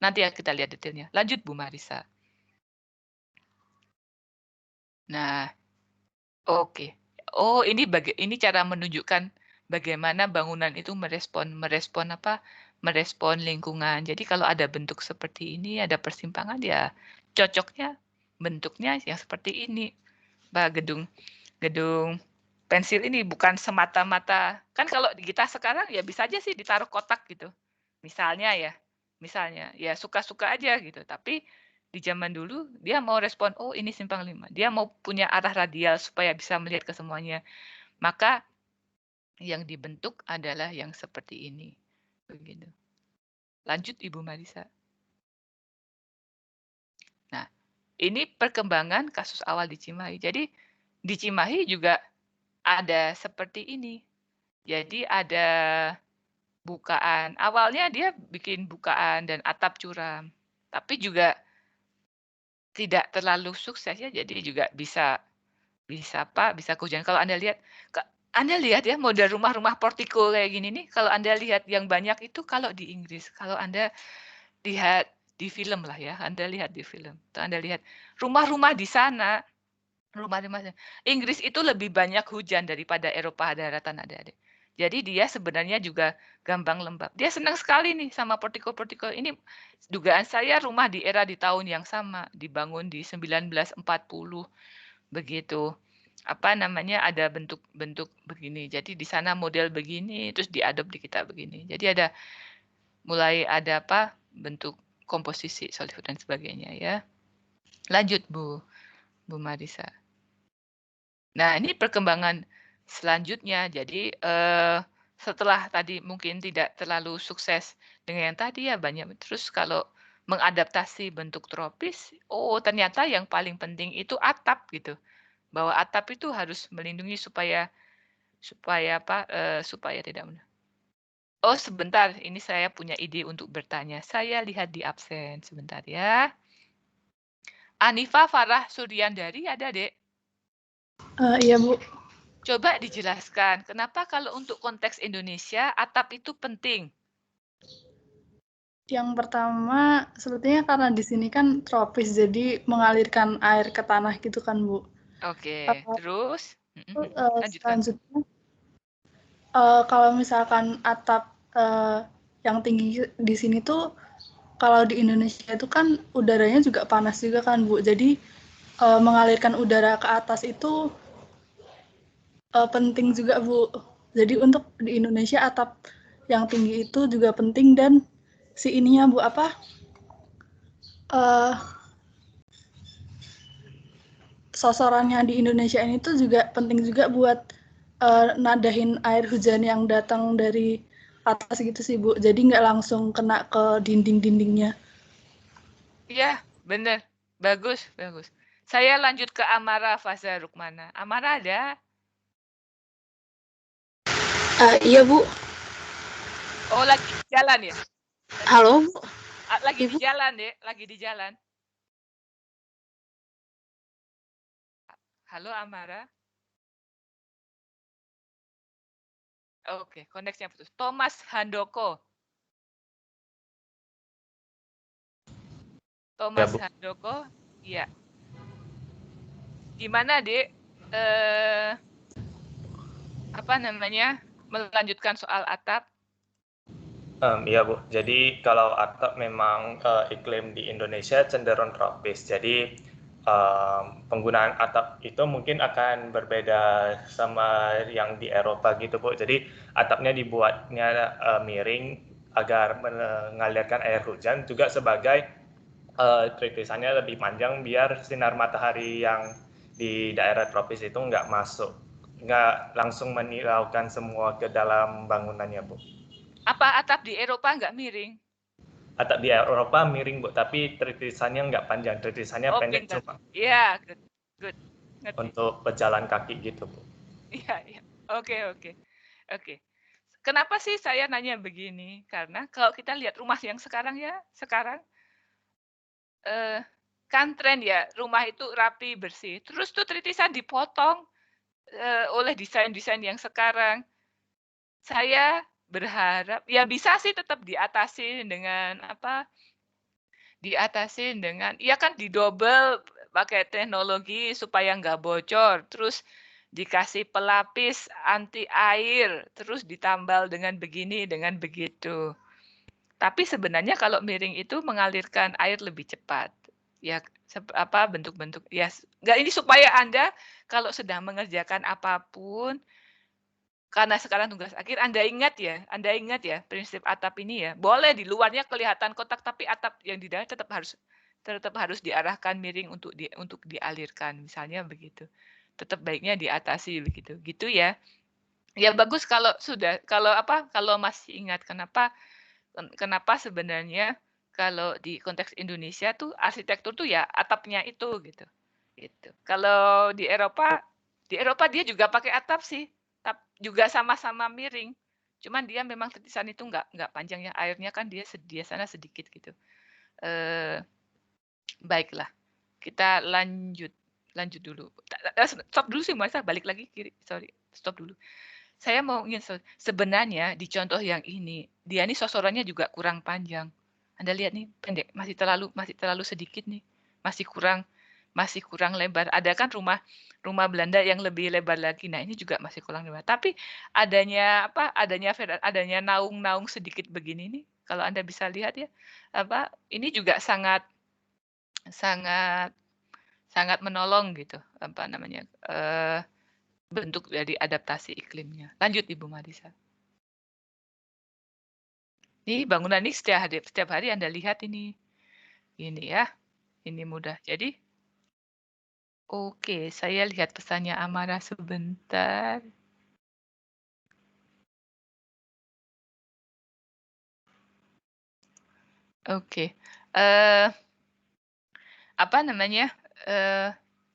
Nanti ya kita lihat detailnya. Lanjut Bu Marisa. Nah, oke. Oh, ini cara menunjukkan bagaimana bangunan itu merespon apa? Merespon lingkungan. Jadi kalau ada bentuk seperti ini, ada persimpangan ya cocoknya bentuknya yang seperti ini. Gedung pensil ini bukan semata-mata. Kan kalau kita sekarang ya bisa aja sih ditaruh kotak gitu. Misalnya ya suka-suka aja gitu. Tapi di zaman dulu dia mau respon, oh ini simpang 5. Dia mau punya arah radial supaya bisa melihat ke semuanya. Maka yang dibentuk adalah yang seperti ini. Begitu. Lanjut Ibu Marisa. Nah, ini perkembangan kasus awal di Cimahi. Jadi di Cimahi juga ada seperti ini. Jadi ada bukaan. Awalnya dia bikin bukaan dan atap curam. Tapi juga tidak terlalu sukses ya. Jadi juga bisa kehujanan. Kalau Anda lihat ya model rumah-rumah portiko kayak gini nih, kalau Anda lihat yang banyak itu kalau di Inggris. Kalau Anda lihat di film lah ya, Anda lihat di film. Anda lihat rumah-rumah di sana, rumah-rumah Inggris itu lebih banyak hujan daripada Eropa daratan adik-adik. Jadi dia sebenarnya juga gampang lembab. Dia senang sekali nih sama portiko-portiko. Ini dugaan saya rumah di tahun yang sama, dibangun di 1940 begitu. Apa namanya, ada bentuk-bentuk begini. Jadi di sana model begini, terus diadop di kita begini. Jadi mulai ada bentuk komposisi solid dan sebagainya ya. Lanjut Bu Marisa. Nah, ini perkembangan selanjutnya. Jadi setelah tadi mungkin tidak terlalu sukses dengan yang tadi ya banyak. Terus kalau mengadaptasi bentuk tropis, oh ternyata yang paling penting itu atap gitu. Bahwa atap itu harus melindungi supaya tidak benar. Oh sebentar, ini saya punya ide untuk bertanya. Saya lihat di absen sebentar ya. Anifa Farah Suryandari ada, Dek? Iya, Bu. Coba dijelaskan, kenapa kalau untuk konteks Indonesia atap itu penting? Yang pertama, sebetulnya karena di sini kan tropis, jadi mengalirkan air ke tanah gitu kan, Bu. Oke, terus? Selanjutnya, kalau misalkan atap yang tinggi di sini tuh, kalau di Indonesia itu kan udaranya juga panas juga kan, Bu. Jadi mengalirkan udara ke atas itu penting juga, Bu. Jadi untuk di Indonesia atap yang tinggi itu juga penting dan si ininya Bu sosorannya di Indonesia ini tuh juga penting juga buat nadahin air hujan yang datang dari atas gitu sih Bu. Jadi nggak langsung kena ke dinding-dindingnya. Iya, bener. Bagus. Saya lanjut ke Amara Faza Rukmana. Amara ada? Iya, Bu. Oh, lagi di jalan ya? Halo, Bu. Lagi di jalan, Dek. Lagi di jalan. Halo, Amara. Oke, koneksinya putus. Thomas Handoko. Thomas Handoko, iya. Gimana, Dek? Melanjutkan soal atap? Iya Bu, jadi kalau atap memang iklim di Indonesia cenderung tropis, jadi penggunaan atap itu mungkin akan berbeda sama yang di Eropa gitu Bu. Jadi atapnya dibuatnya miring agar mengalirkan air hujan, juga sebagai tritisannya lebih panjang biar sinar matahari yang di daerah tropis itu nggak langsung meniraukan semua ke dalam bangunannya, Bu. Apa atap di Eropa nggak miring? Atap di Eropa miring, Bu, tapi tritisannya nggak panjang, tritisannya pendek pintar. cuma Iya, good. Ngerti. untuk pejalan kaki gitu, Bu. Iya. Oke. Kenapa sih saya nanya begini? Karena kalau kita lihat rumah yang sekarang kan tren ya, rumah itu rapi, bersih. Terus tuh tritisan dipotong oleh desain-desain yang sekarang. Saya berharap ya bisa sih tetap diatasi dengan ya kan didobel pakai teknologi supaya nggak bocor, terus dikasih pelapis anti air, terus ditambal dengan begini, dengan begitu. Tapi sebenarnya kalau miring itu mengalirkan air lebih cepat. Ya bentuk-bentuk ya nggak, ini supaya Anda kalau sedang mengerjakan apapun, karena sekarang tugas akhir, Anda ingat ya prinsip atap ini ya. Boleh di luarnya kelihatan kotak, tapi atap yang di dalam tetap harus diarahkan miring untuk dialirkan, misalnya begitu. Tetap baiknya diatasi begitu. Gitu ya. Ya bagus kalau masih ingat kenapa sebenarnya kalau di konteks Indonesia tuh arsitektur tuh ya atapnya itu gitu. Gitu. Kalau di Eropa dia juga pakai atap sih, juga sama-sama miring. Cuman dia memang tritisan itu nggak panjang ya, airnya kan dia sana sedikit gitu. Baiklah, kita lanjut dulu. Stop dulu sih, Mas, balik lagi kiri. Sorry, stop dulu. Saya mau sebenarnya di contoh yang ini, dia nih sosorannya juga kurang panjang. Anda lihat nih, pendek, masih terlalu sedikit nih. Masih kurang lebar. Ada kan rumah Belanda yang lebih lebar lagi. Nah, ini juga masih kurang lebar. Tapi adanya naung-naung sedikit begini nih, kalau Anda bisa lihat ya, ini juga sangat menolong gitu, bentuk dari adaptasi iklimnya. Lanjut Ibu Marisa. Ini bangunan ini setiap hari Anda lihat ini. Ini ya. Ini mudah. Jadi oke, saya lihat pesannya Amara sebentar. Oke.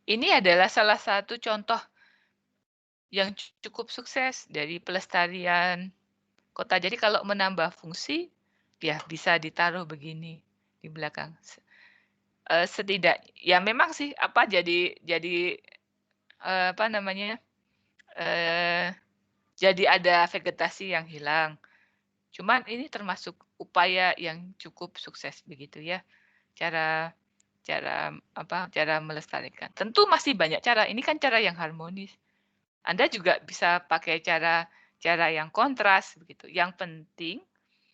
Ini adalah salah satu contoh yang cukup sukses dari pelestarian kota. Jadi kalau menambah fungsi, ya bisa ditaruh begini di belakang. Ya memang sih jadi ada vegetasi yang hilang. Cuman ini termasuk upaya yang cukup sukses begitu ya. Cara melestarikan. Tentu masih banyak cara. Ini kan cara yang harmonis. Anda juga bisa pakai cara yang kontras begitu. Yang penting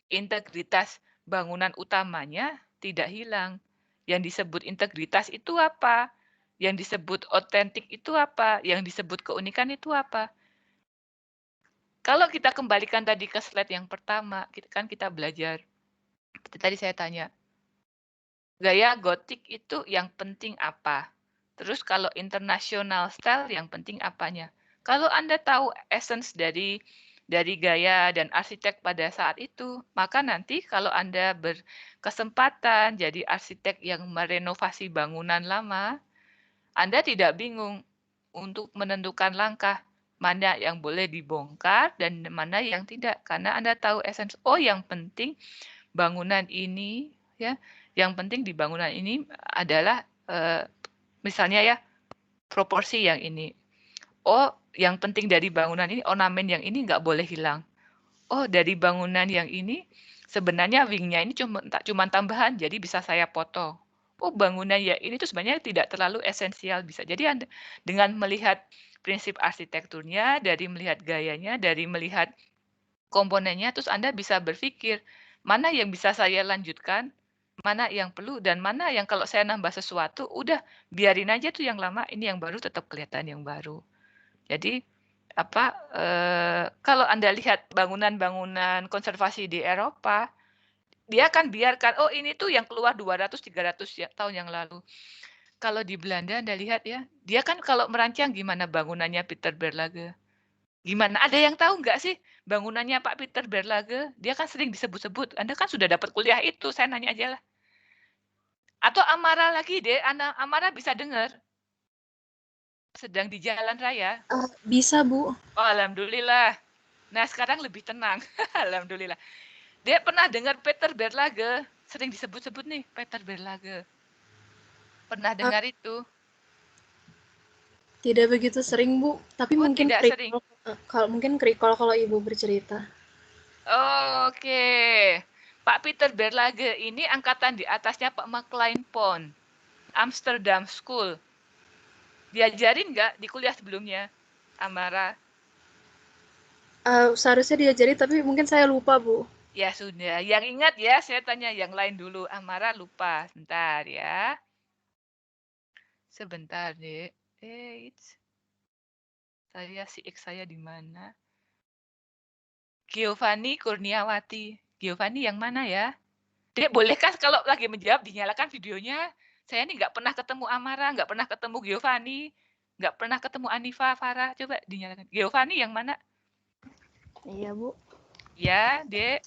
integritas bangunan utamanya tidak hilang. Yang disebut integritas itu apa? Yang disebut otentik itu apa? Yang disebut keunikan itu apa? Kalau kita kembalikan tadi ke slide yang pertama, kita belajar. Tadi saya tanya, gaya gotik itu yang penting apa? Terus kalau international style yang penting apanya? Kalau Anda tahu essence dari gaya dan arsitek pada saat itu, maka nanti kalau Anda berkesempatan jadi arsitek yang merenovasi bangunan lama, Anda tidak bingung untuk menentukan langkah mana yang boleh dibongkar dan mana yang tidak, karena Anda tahu essence. Oh, yang penting bangunan ini ya, yang penting di bangunan ini adalah misalnya ya proporsi yang ini. Oh, yang penting dari bangunan ini, ornamen yang ini nggak boleh hilang. Oh, dari bangunan yang ini, sebenarnya wingnya ini cuma tambahan, jadi bisa saya potong. Oh, bangunan ya ini tuh sebenarnya tidak terlalu esensial bisa. Jadi Anda dengan melihat prinsip arsitekturnya, dari melihat gayanya, dari melihat komponennya, terus Anda bisa berpikir, mana yang bisa saya lanjutkan, mana yang perlu, dan mana yang kalau saya nambah sesuatu, udah biarin aja tuh yang lama, ini yang baru tetap kelihatan yang baru. Jadi kalau Anda lihat bangunan-bangunan konservasi di Eropa, dia akan biarkan, oh ini tuh yang keluar 200-300 tahun yang lalu. Kalau di Belanda Anda lihat ya, dia kan kalau merancang gimana bangunannya Peter Berlage. Gimana? Ada yang tahu nggak sih bangunannya Pak Peter Berlage? Dia kan sering disebut-sebut. Anda kan sudah dapat kuliah itu, saya nanya aja lah. Atau Amara lagi deh, Amara bisa dengar. Sedang di jalan raya. Bisa, Bu. Oh, alhamdulillah. Nah, sekarang lebih tenang. Alhamdulillah. Dia pernah dengar Peter Berlage, sering disebut-sebut nih, Peter Berlage. Pernah dengar itu? Tidak begitu sering, Bu. Tapi mungkin tidak sering. Mungkin kalau Ibu bercerita. Oh, oke. Pak Peter Berlage ini angkatan di atasnya Pak McLean Pond, Amsterdam School. Diajarin nggak di kuliah sebelumnya, Amara? Seharusnya diajari, tapi mungkin saya lupa, Bu. Ya sudah, yang ingat ya, saya tanya yang lain dulu. Amara lupa, sebentar ya. Sebentar, Dek. Si X saya di mana? Giovanni Kurniawati. Giovanni yang mana ya? Dek, bolehkah kalau lagi menjawab dinyalakan videonya? Saya ini nggak pernah ketemu Amara, nggak pernah ketemu Giovanni, nggak pernah ketemu Anifa, Farah. Coba dinyalakan. Giovanni yang mana? Iya, Bu. Ya, Dek.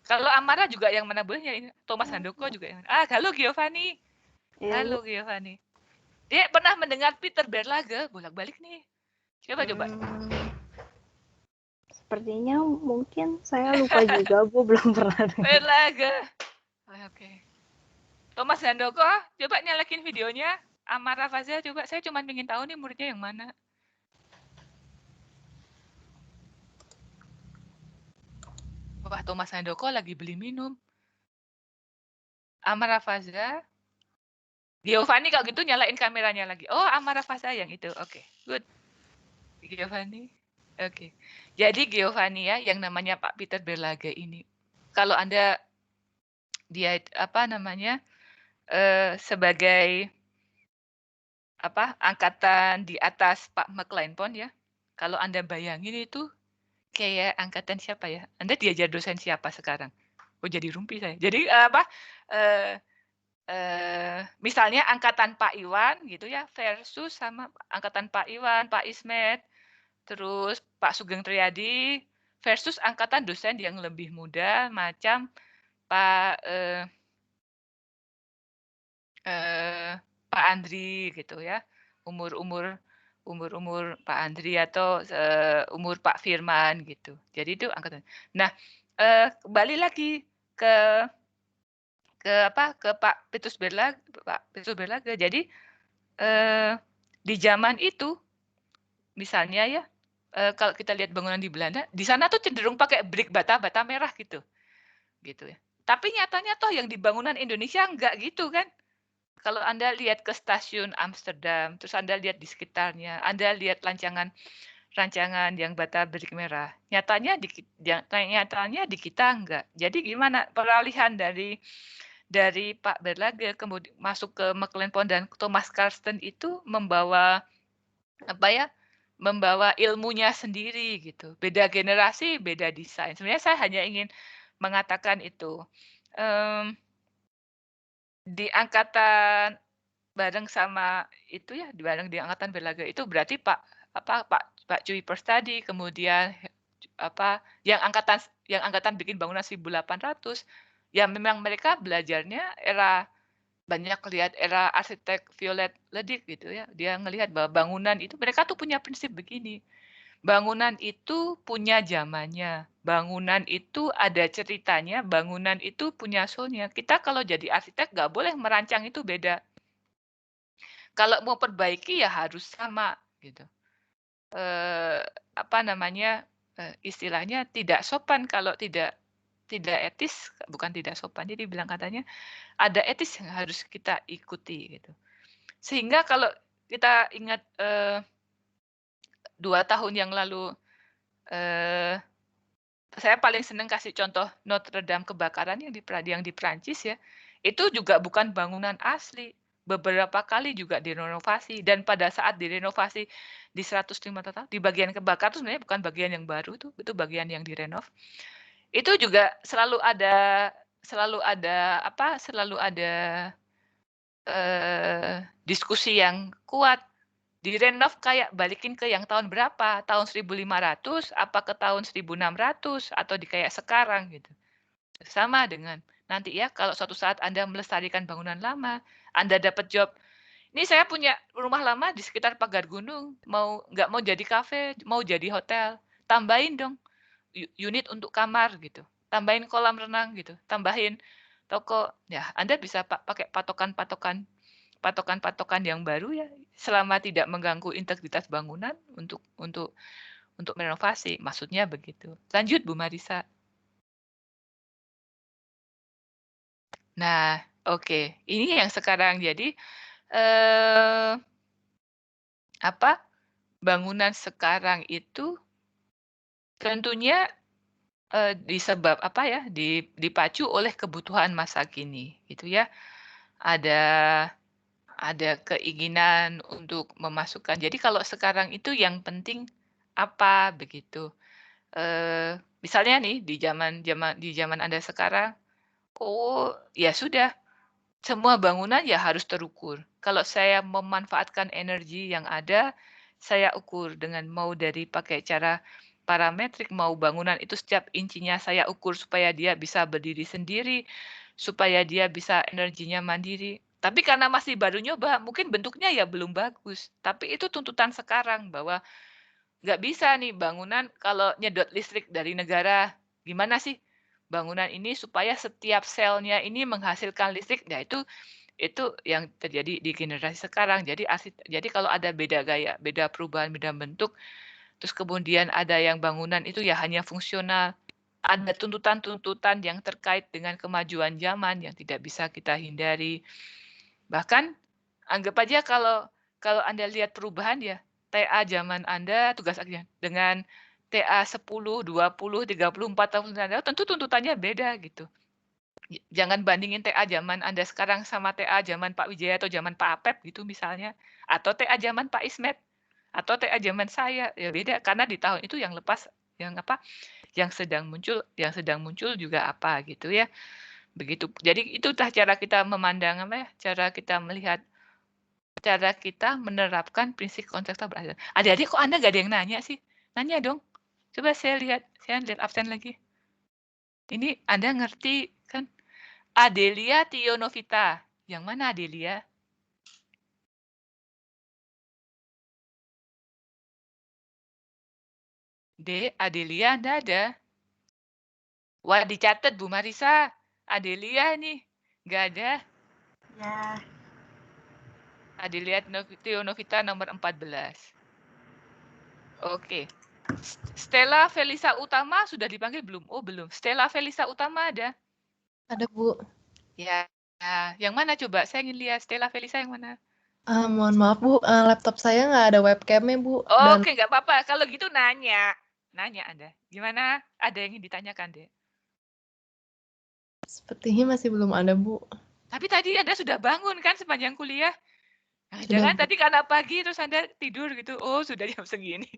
Kalau Amara juga yang mana bolehnya? Thomas Handoko juga yang mana? Halo Giovanni. Ya, halo Giovanni. Dek pernah mendengar Peter Berlage? Bolak-balik nih. Coba. Sepertinya mungkin saya lupa juga, Bu, belum pernah dengar. Berlage. Oke. Thomas Handoko, coba nyalakin videonya. Amara Faza, coba. Saya cuma ingin tahu nih muridnya yang mana. Wah, Thomas Handoko lagi beli minum. Amara Faza. Giovanni kalau gitu nyalain kameranya lagi. Oh, Amara Faza yang itu. Oke, good. Giovanni. Oke. Jadi Giovanni ya, yang namanya Pak Peter Berlage ini. Kalau Anda dia sebagai angkatan di atas Pak McLean Pond ya. Kalau Anda bayangin itu kayak angkatan siapa ya? Anda diajar dosen siapa sekarang? Oh, jadi rumpi saya. Jadi misalnya angkatan Pak Iwan gitu ya versus sama angkatan Pak Iwan, Pak Ismet, terus Pak Sugeng Triadi versus angkatan dosen yang lebih muda macam Pak Andri gitu ya. Umur Pak Andri atau umur Pak Firman gitu. Jadi itu angkatan. Nah, kembali lagi ke Pak Petrus Berlage. Jadi di zaman itu misalnya ya kalau kita lihat bangunan di Belanda, di sana tuh cenderung pakai brick bata merah gitu ya. Tapi nyatanya toh yang di bangunan Indonesia enggak gitu kan. Kalau Anda lihat ke stasiun Amsterdam, terus Anda lihat di sekitarnya, Anda lihat rancangan yang bata brick merah. Nyatanya di kita enggak. Jadi gimana peralihan dari Pak Berlage kemudian masuk ke McLean Pond dan Thomas Karsten itu membawa membawa ilmunya sendiri gitu. Beda generasi, beda desain. Sebenarnya saya hanya ingin mengatakan itu. Di angkatan bareng sama itu ya, bareng di angkatan Berlage itu berarti Pak Cuipers tadi, kemudian yang angkatan bikin bangunan 1800, ya memang mereka belajarnya banyak lihat era arsitek Violet Ledick gitu ya. Dia ngelihat bahwa bangunan itu mereka tuh punya prinsip begini. Bangunan itu punya zamannya. Bangunan itu ada ceritanya. Bangunan itu punya soulnya. Kita kalau jadi arsitek nggak boleh merancang itu beda. Kalau mau perbaiki ya harus sama gitu. Istilahnya tidak sopan kalau tidak etis, bukan tidak sopan. Jadi bilang katanya ada etis yang harus kita ikuti gitu. Sehingga kalau kita ingat 2 tahun yang lalu saya paling senang kasih contoh Notre Dame kebakaran yang di Prancis ya. Itu juga bukan bangunan asli. Beberapa kali juga direnovasi dan pada saat direnovasi di 105 tahun di bagian kebakar itu sebenarnya bukan bagian yang baru itu bagian yang direnov. Itu juga selalu ada diskusi yang kuat. Direnov kayak balikin ke yang tahun berapa? Tahun 1500 apa ke tahun 1600 atau di kayak sekarang gitu. Sama dengan nanti ya kalau suatu saat Anda melestarikan bangunan lama, Anda dapat job. Ini saya punya rumah lama di sekitar pagar gunung, nggak mau jadi kafe, mau jadi hotel. Tambahin dong unit untuk kamar gitu. Tambahin kolam renang gitu. Tambahin toko. Ya, Anda bisa pakai patokan-patokan yang baru ya, selama tidak mengganggu integritas bangunan untuk merenovasi. Maksudnya begitu. Lanjut Bu Marisa. Nah, oke. Ini yang sekarang jadi bangunan sekarang itu tentunya dipacu oleh kebutuhan masa kini, gitu ya. Ada keinginan untuk memasukkan. Jadi kalau sekarang itu yang penting apa begitu. Misalnya nih di zaman Anda sekarang, ya sudah, semua bangunan ya harus terukur. Kalau saya memanfaatkan energi yang ada, saya ukur dengan mau dari pakai cara parametrik, mau bangunan itu setiap incinya saya ukur supaya dia bisa berdiri sendiri, supaya dia bisa energinya mandiri. Tapi karena masih baru nyoba, mungkin bentuknya ya belum bagus. Tapi itu tuntutan sekarang bahwa nggak bisa nih bangunan kalau nyedot listrik dari negara. Gimana sih bangunan ini supaya setiap selnya ini menghasilkan listrik? Nah itu yang terjadi di generasi sekarang. Jadi kalau ada beda gaya, beda perubahan, beda bentuk, terus kemudian ada yang bangunan itu ya hanya fungsional. Ada tuntutan-tuntutan yang terkait dengan kemajuan zaman yang tidak bisa kita hindari. Bahkan anggap aja kalau Anda lihat perubahan ya, TA zaman Anda tugas akhirnya dengan TA 10, 20, 30, 40 tahun Anda tentu tuntutannya beda gitu. Jangan bandingin TA zaman Anda sekarang sama TA zaman Pak Wijaya atau zaman Pak Apep gitu misalnya, atau TA zaman Pak Ismet, atau TA zaman saya, ya beda karena di tahun itu yang lepas yang sedang muncul juga apa gitu ya. Begitu. Jadi itu cara kita memandang cara kita melihat, cara kita menerapkan prinsip kontekstual beragam. Adik-adik kok Anda nggak ada yang nanya sih? Nanya dong. Coba saya lihat absen lagi. Ini Anda ngerti kan? Adelia Tionovita. Yang mana Adelia? Adelia Anda ada? Wah, dicatat Bu Marisa. Adelia nih. Nggak ada? Ya. Adelia Tionovita nomor 14. Oke. Stella Felisa Utama sudah dipanggil belum? Oh, belum. Stella Felisa Utama ada? Ada, Bu. Ya. Yang mana coba? Saya ingin lihat Stella Felisa yang mana? Mohon maaf, Bu. Laptop saya nggak ada webcam-nya, Bu. Oke, nggak apa-apa. Kalau gitu nanya. Nanya Anda. Gimana? Ada yang ingin ditanyakan, Dek? Sepertinya masih belum ada, Bu. Tapi tadi Anda sudah bangun kan sepanjang kuliah? Nah, jangan tadi karena pagi terus Anda tidur gitu. Oh, sudah jam segini.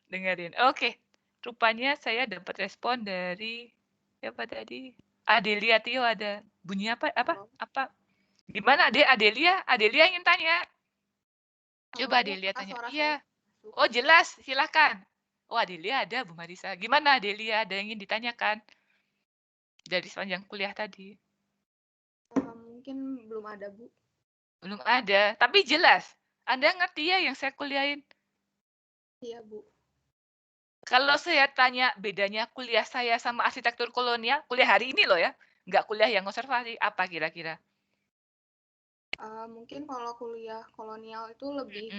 Dengerin. Oke. Rupanya saya dapat respon dari siapa tadi? Adelia Tio ada. Bunyi apa? Apa? Gimana, Adelia? Adelia ingin tanya. Coba Adelia tanya. Iya. Oh, jelas. Silakan. Oh, Adelia ada, Bu Marisa. Gimana Adelia? Ada yang ingin ditanyakan? Dari sepanjang kuliah tadi. Mungkin belum ada, Bu. Belum ada. Tapi jelas. Anda ngerti ya yang saya kuliahin? Iya, Bu. Kalau saya tanya bedanya kuliah saya sama arsitektur kolonial, kuliah hari ini loh ya, nggak kuliah yang konservasi, apa kira-kira? Mungkin kalau kuliah kolonial itu lebih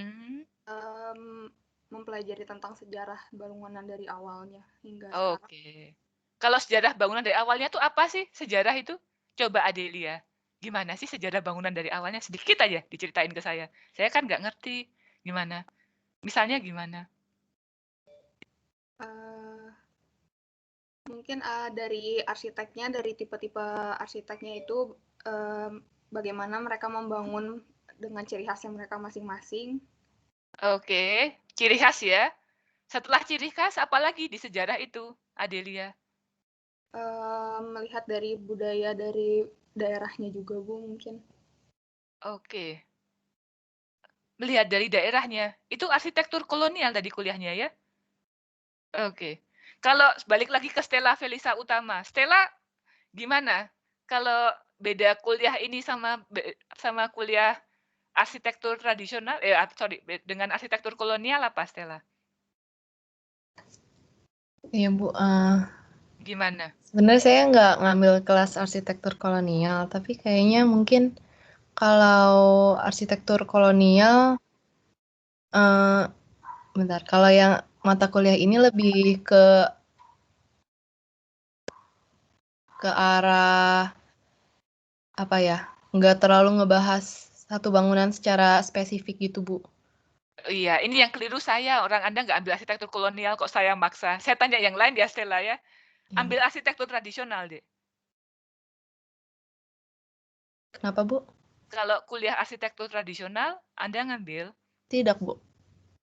mempelajari tentang sejarah bangunan dari awalnya hingga sekarang. Oke. Kalau sejarah bangunan dari awalnya tuh apa sih sejarah itu? Coba Adelia, gimana sih sejarah bangunan dari awalnya? Sedikit aja diceritain ke saya. Saya kan nggak ngerti. Gimana? Misalnya gimana? Mungkin dari arsiteknya, dari tipe-tipe arsiteknya itu bagaimana mereka membangun dengan ciri khasnya mereka masing-masing. Oke, ciri khas ya. Setelah ciri khas, apalagi di sejarah itu, Adelia? melihat dari budaya dari daerahnya juga, Bu, mungkin. Oke. Melihat dari daerahnya. Itu arsitektur kolonial tadi kuliahnya ya? Oke. Kalau balik lagi ke Stella Felisa Utama. Stella gimana? Kalau beda kuliah ini sama kuliah arsitektur tradisional, dengan arsitektur kolonial apa, Stella? Iya Bu, Gimana? sebenarnya saya nggak ngambil kelas arsitektur kolonial, tapi kayaknya mungkin kalau arsitektur kolonial, bentar, kalau yang mata kuliah ini lebih ke arah apa ya? Nggak terlalu ngebahas satu bangunan secara spesifik gitu, Bu. Iya, ini yang keliru saya. Orang Anda nggak ambil arsitektur kolonial, kok saya maksa. Saya tanya yang lain ya, Stella ya. Ambil arsitektur tradisional, deh. Kenapa, Bu? Kalau kuliah arsitektur tradisional, Anda ngambil? Tidak, Bu.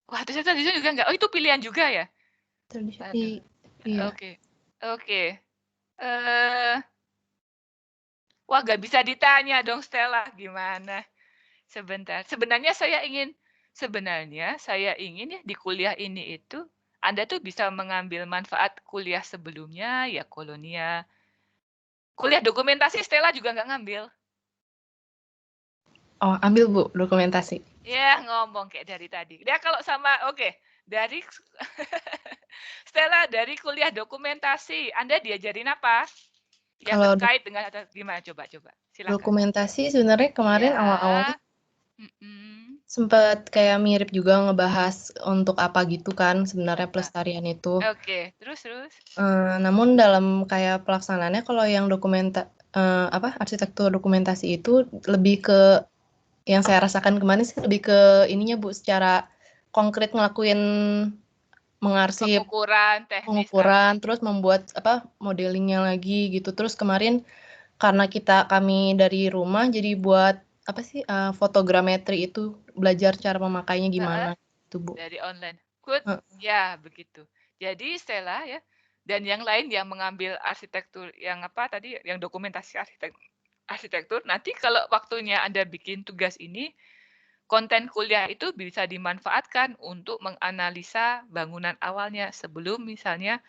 Wah, tradisional juga nggak? Oh, itu pilihan juga ya? Iya. Oke. Wah, nggak bisa ditanya dong, Stella. Gimana? Sebentar. Sebenarnya saya ingin ya di kuliah ini itu Anda tuh bisa mengambil manfaat kuliah sebelumnya, ya kolonial. Kuliah dokumentasi Stella juga nggak ngambil. Oh, ambil Bu, dokumentasi. Ya, ngomong kayak dari tadi. Dia kalau dari Stella, dari kuliah dokumentasi, Anda diajarin apa? Yang Kalau terkait dengan gimana? Coba. Silakan. Dokumentasi sebenarnya kemarin awal-awalnya sempat kayak mirip juga ngebahas untuk apa gitu kan sebenarnya pelestarian itu. Oke, terus. Namun dalam kayak pelaksanaannya kalau yang arsitektur dokumentasi itu lebih ke yang saya rasakan kemarin sih lebih ke ininya Bu, secara konkret ngelakuin mengarsip pengukuran terus membuat modelingnya lagi gitu. Terus kemarin karena kami dari rumah jadi buat fotogrametri itu belajar cara memakainya gimana gitu Bu. Dari online. Good. Ya, begitu. Jadi Stella ya dan yang lain yang mengambil arsitektur yang yang dokumentasi arsitektur, nanti kalau waktunya Anda bikin tugas ini, konten kuliah itu bisa dimanfaatkan untuk menganalisa bangunan awalnya sebelum misalnya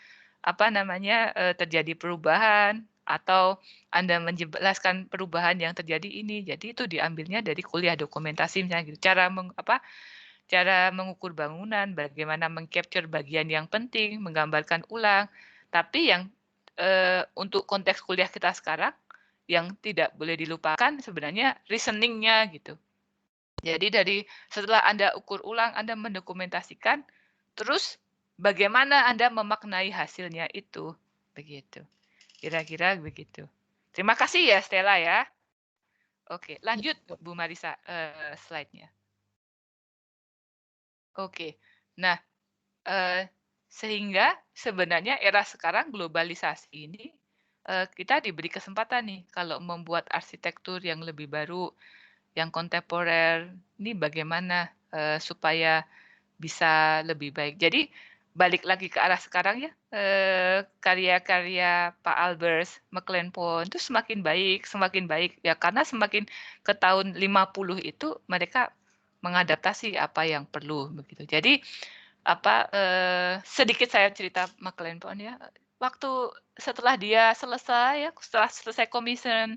terjadi perubahan atau Anda menjelaskan perubahan yang terjadi ini. Jadi itu diambilnya dari kuliah dokumentasi misalnya gitu. Cara mengukur bangunan, bagaimana meng-capture bagian yang penting, menggambarkan ulang. Tapi yang untuk konteks kuliah kita sekarang yang tidak boleh dilupakan sebenarnya reasoning-nya gitu. Jadi setelah Anda ukur ulang, Anda mendokumentasikan, terus bagaimana Anda memaknai hasilnya itu, begitu. Kira-kira begitu. Terima kasih ya Stella ya. Oke, lanjut Bu Marisa slide-nya. Oke, nah sehingga sebenarnya era sekarang globalisasi ini kita diberi kesempatan nih kalau membuat arsitektur yang lebih baru, yang kontemporer, ini bagaimana supaya bisa lebih baik. Jadi balik lagi ke arah sekarang ya, karya-karya Pak Albers, McLean-Pond itu semakin baik ya karena semakin ke tahun 50 itu mereka mengadaptasi apa yang perlu begitu. Jadi sedikit saya cerita McLean-Pond ya. Waktu setelah dia setelah selesai komision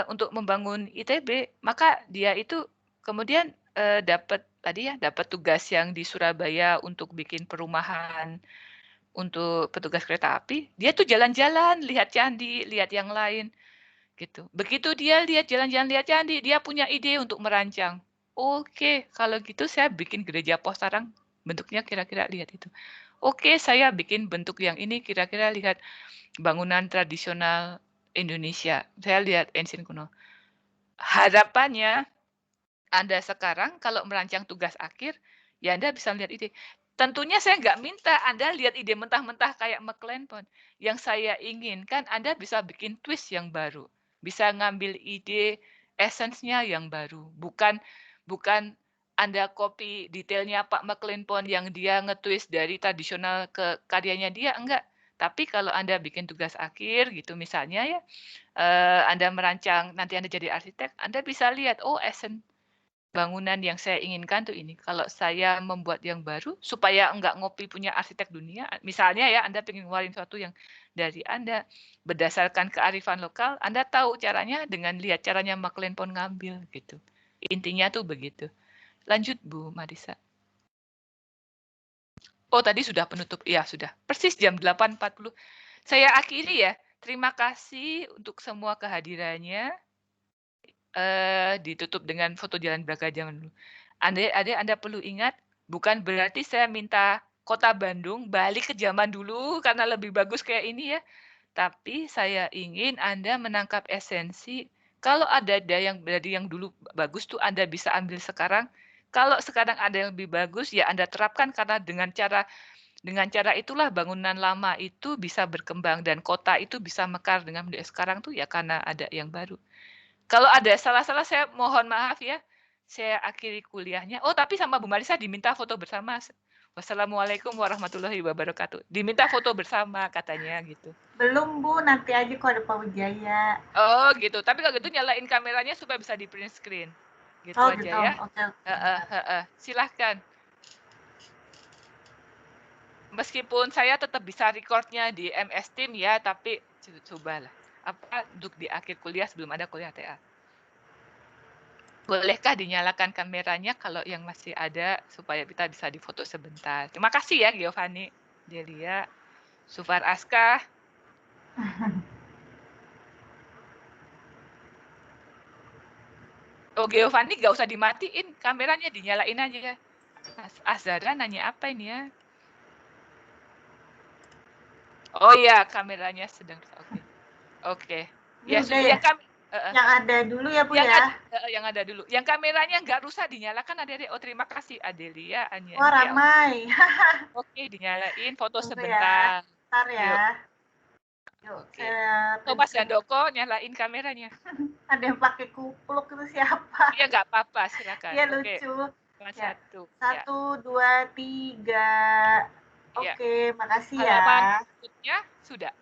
untuk membangun ITB, maka dia itu kemudian dapat tugas yang di Surabaya untuk bikin perumahan untuk petugas kereta api. Dia tuh jalan-jalan, lihat candi, lihat yang lain gitu. Begitu dia lihat jalan-jalan lihat candi, dia punya ide untuk merancang. Oke, kalau gitu saya bikin gereja Postarang, bentuknya kira-kira lihat itu. Oke, saya bikin bentuk yang ini kira-kira lihat bangunan tradisional Indonesia. Saya lihat ancient kuno. Harapannya Anda sekarang kalau merancang tugas akhir, ya Anda bisa melihat ide. Tentunya saya nggak minta Anda lihat ide mentah-mentah kayak McLean-Pond. Yang saya inginkan Anda bisa bikin twist yang baru. Bisa ngambil ide essence-nya yang baru. Bukan Anda copy detailnya Pak McLean-Pond yang dia nge-twist dari tradisional ke karyanya dia, enggak. Tapi kalau Anda bikin tugas akhir gitu misalnya ya, Anda merancang, nanti Anda jadi arsitek, Anda bisa lihat, oh essence bangunan yang saya inginkan tuh ini. Kalau saya membuat yang baru, supaya enggak ngopi punya arsitek dunia, misalnya ya Anda pengen ngeluarin sesuatu yang dari Anda, berdasarkan kearifan lokal, Anda tahu caranya dengan lihat caranya McLean Pond ngambil gitu. Intinya tuh begitu. Lanjut Bu Marisa. Oh tadi sudah penutup, iya sudah. Persis jam 8.40. Saya akhiri ya. Terima kasih untuk semua kehadirannya. Ditutup dengan foto Jalan Braga zaman dulu. Anda perlu ingat, bukan berarti saya minta kota Bandung balik ke zaman dulu karena lebih bagus kayak ini ya. Tapi saya ingin Anda menangkap esensi. Kalau ada yang dari yang dulu bagus tuh Anda bisa ambil sekarang. Kalau sekarang ada yang lebih bagus ya Anda terapkan karena dengan cara itulah bangunan lama itu bisa berkembang dan kota itu bisa mekar dengan sekarang tuh ya karena ada yang baru. Kalau ada salah-salah saya mohon maaf ya. Saya akhiri kuliahnya. Oh, tapi sama Bu Marisa diminta foto bersama. Wassalamualaikum warahmatullahi wabarakatuh. Diminta foto bersama katanya gitu. Belum Bu, nanti aja kalau ada Pak Wijaya. Oh gitu. Tapi kalau gitu nyalain kameranya supaya bisa di print screen. Gitu aja gitu. ya. Oke. Silahkan. Meskipun saya tetap bisa recordnya di MS Team ya, tapi cobalah. Apa untuk di akhir kuliah sebelum ada kuliah TA. Bolehkah dinyalakan kameranya kalau yang masih ada supaya kita bisa difoto sebentar. Terima kasih ya Giovanni, Delia, Sufar Aska. Oh Giovanni nggak usah dimatiin, kameranya dinyalain aja. Mas Azhara nanya apa ini ya? Oh iya, kameranya sedang Oke. Ya sudah ya kami yang ada dulu ya Bu yang ada dulu. Yang kameranya nggak rusak dinyalakan Adik-adik. Oh terima kasih Adelia, Anya. Oh ramai. Oke, dinyalain foto sebentar. Bentar ya. Yuk. Oke. Thomas Handoko nyalain kameranya. Ada yang pakai kupluk itu siapa? Iya nggak apa-apa, silakan. Iya lucu. Ya. 1, 2, 3. Oke, makasih ya. Halaman berikutnya sudah.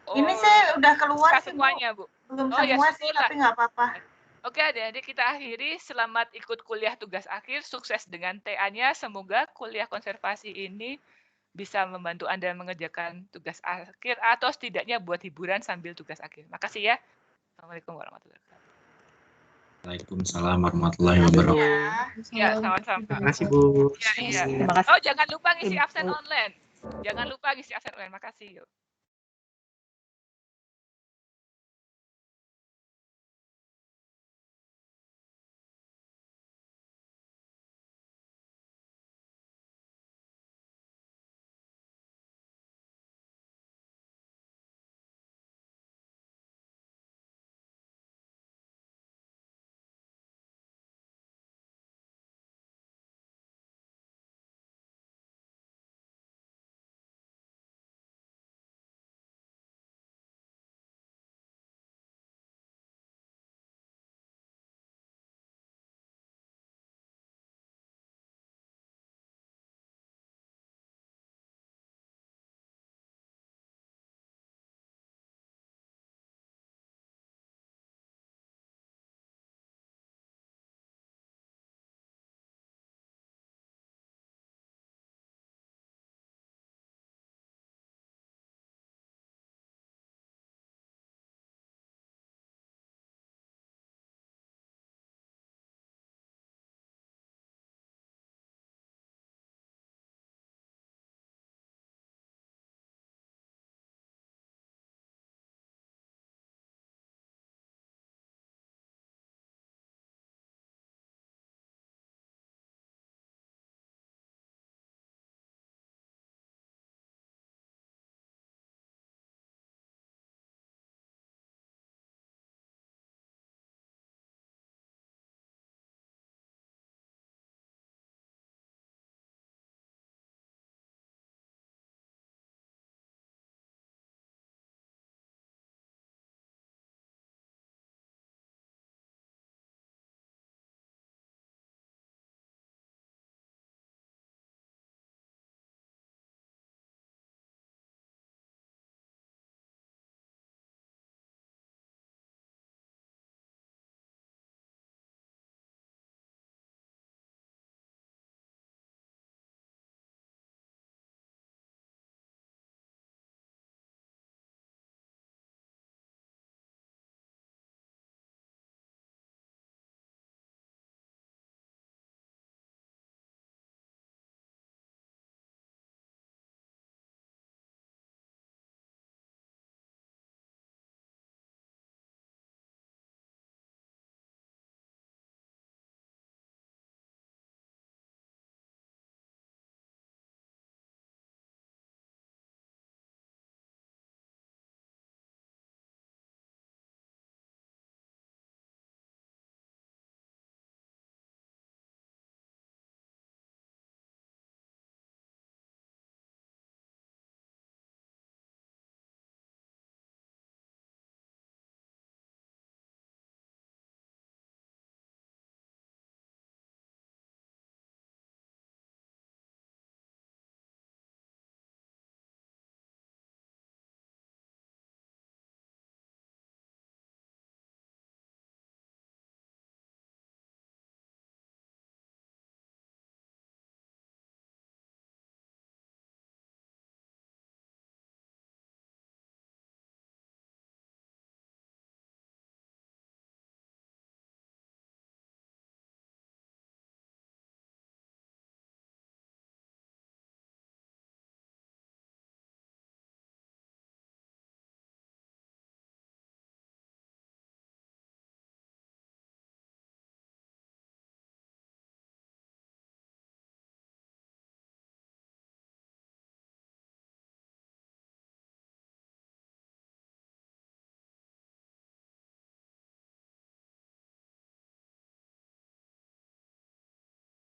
Oh, ini saya udah keluar sih semuanya, Bu. Belum semua sih, tapi nggak apa-apa. Oke, adik-adik kita akhiri. Selamat ikut kuliah tugas akhir. Sukses dengan TA-nya. Semoga kuliah konservasi ini bisa membantu Anda mengerjakan tugas akhir atau setidaknya buat hiburan sambil tugas akhir. Makasih ya. Assalamualaikum warahmatullahi wabarakatuh. Waalaikumsalam warahmatullahi wabarakatuh. Ya, sama-sama. Terima kasih, Bu. Ya. Oh, jangan lupa ngisi absen online. Makasih, yuk.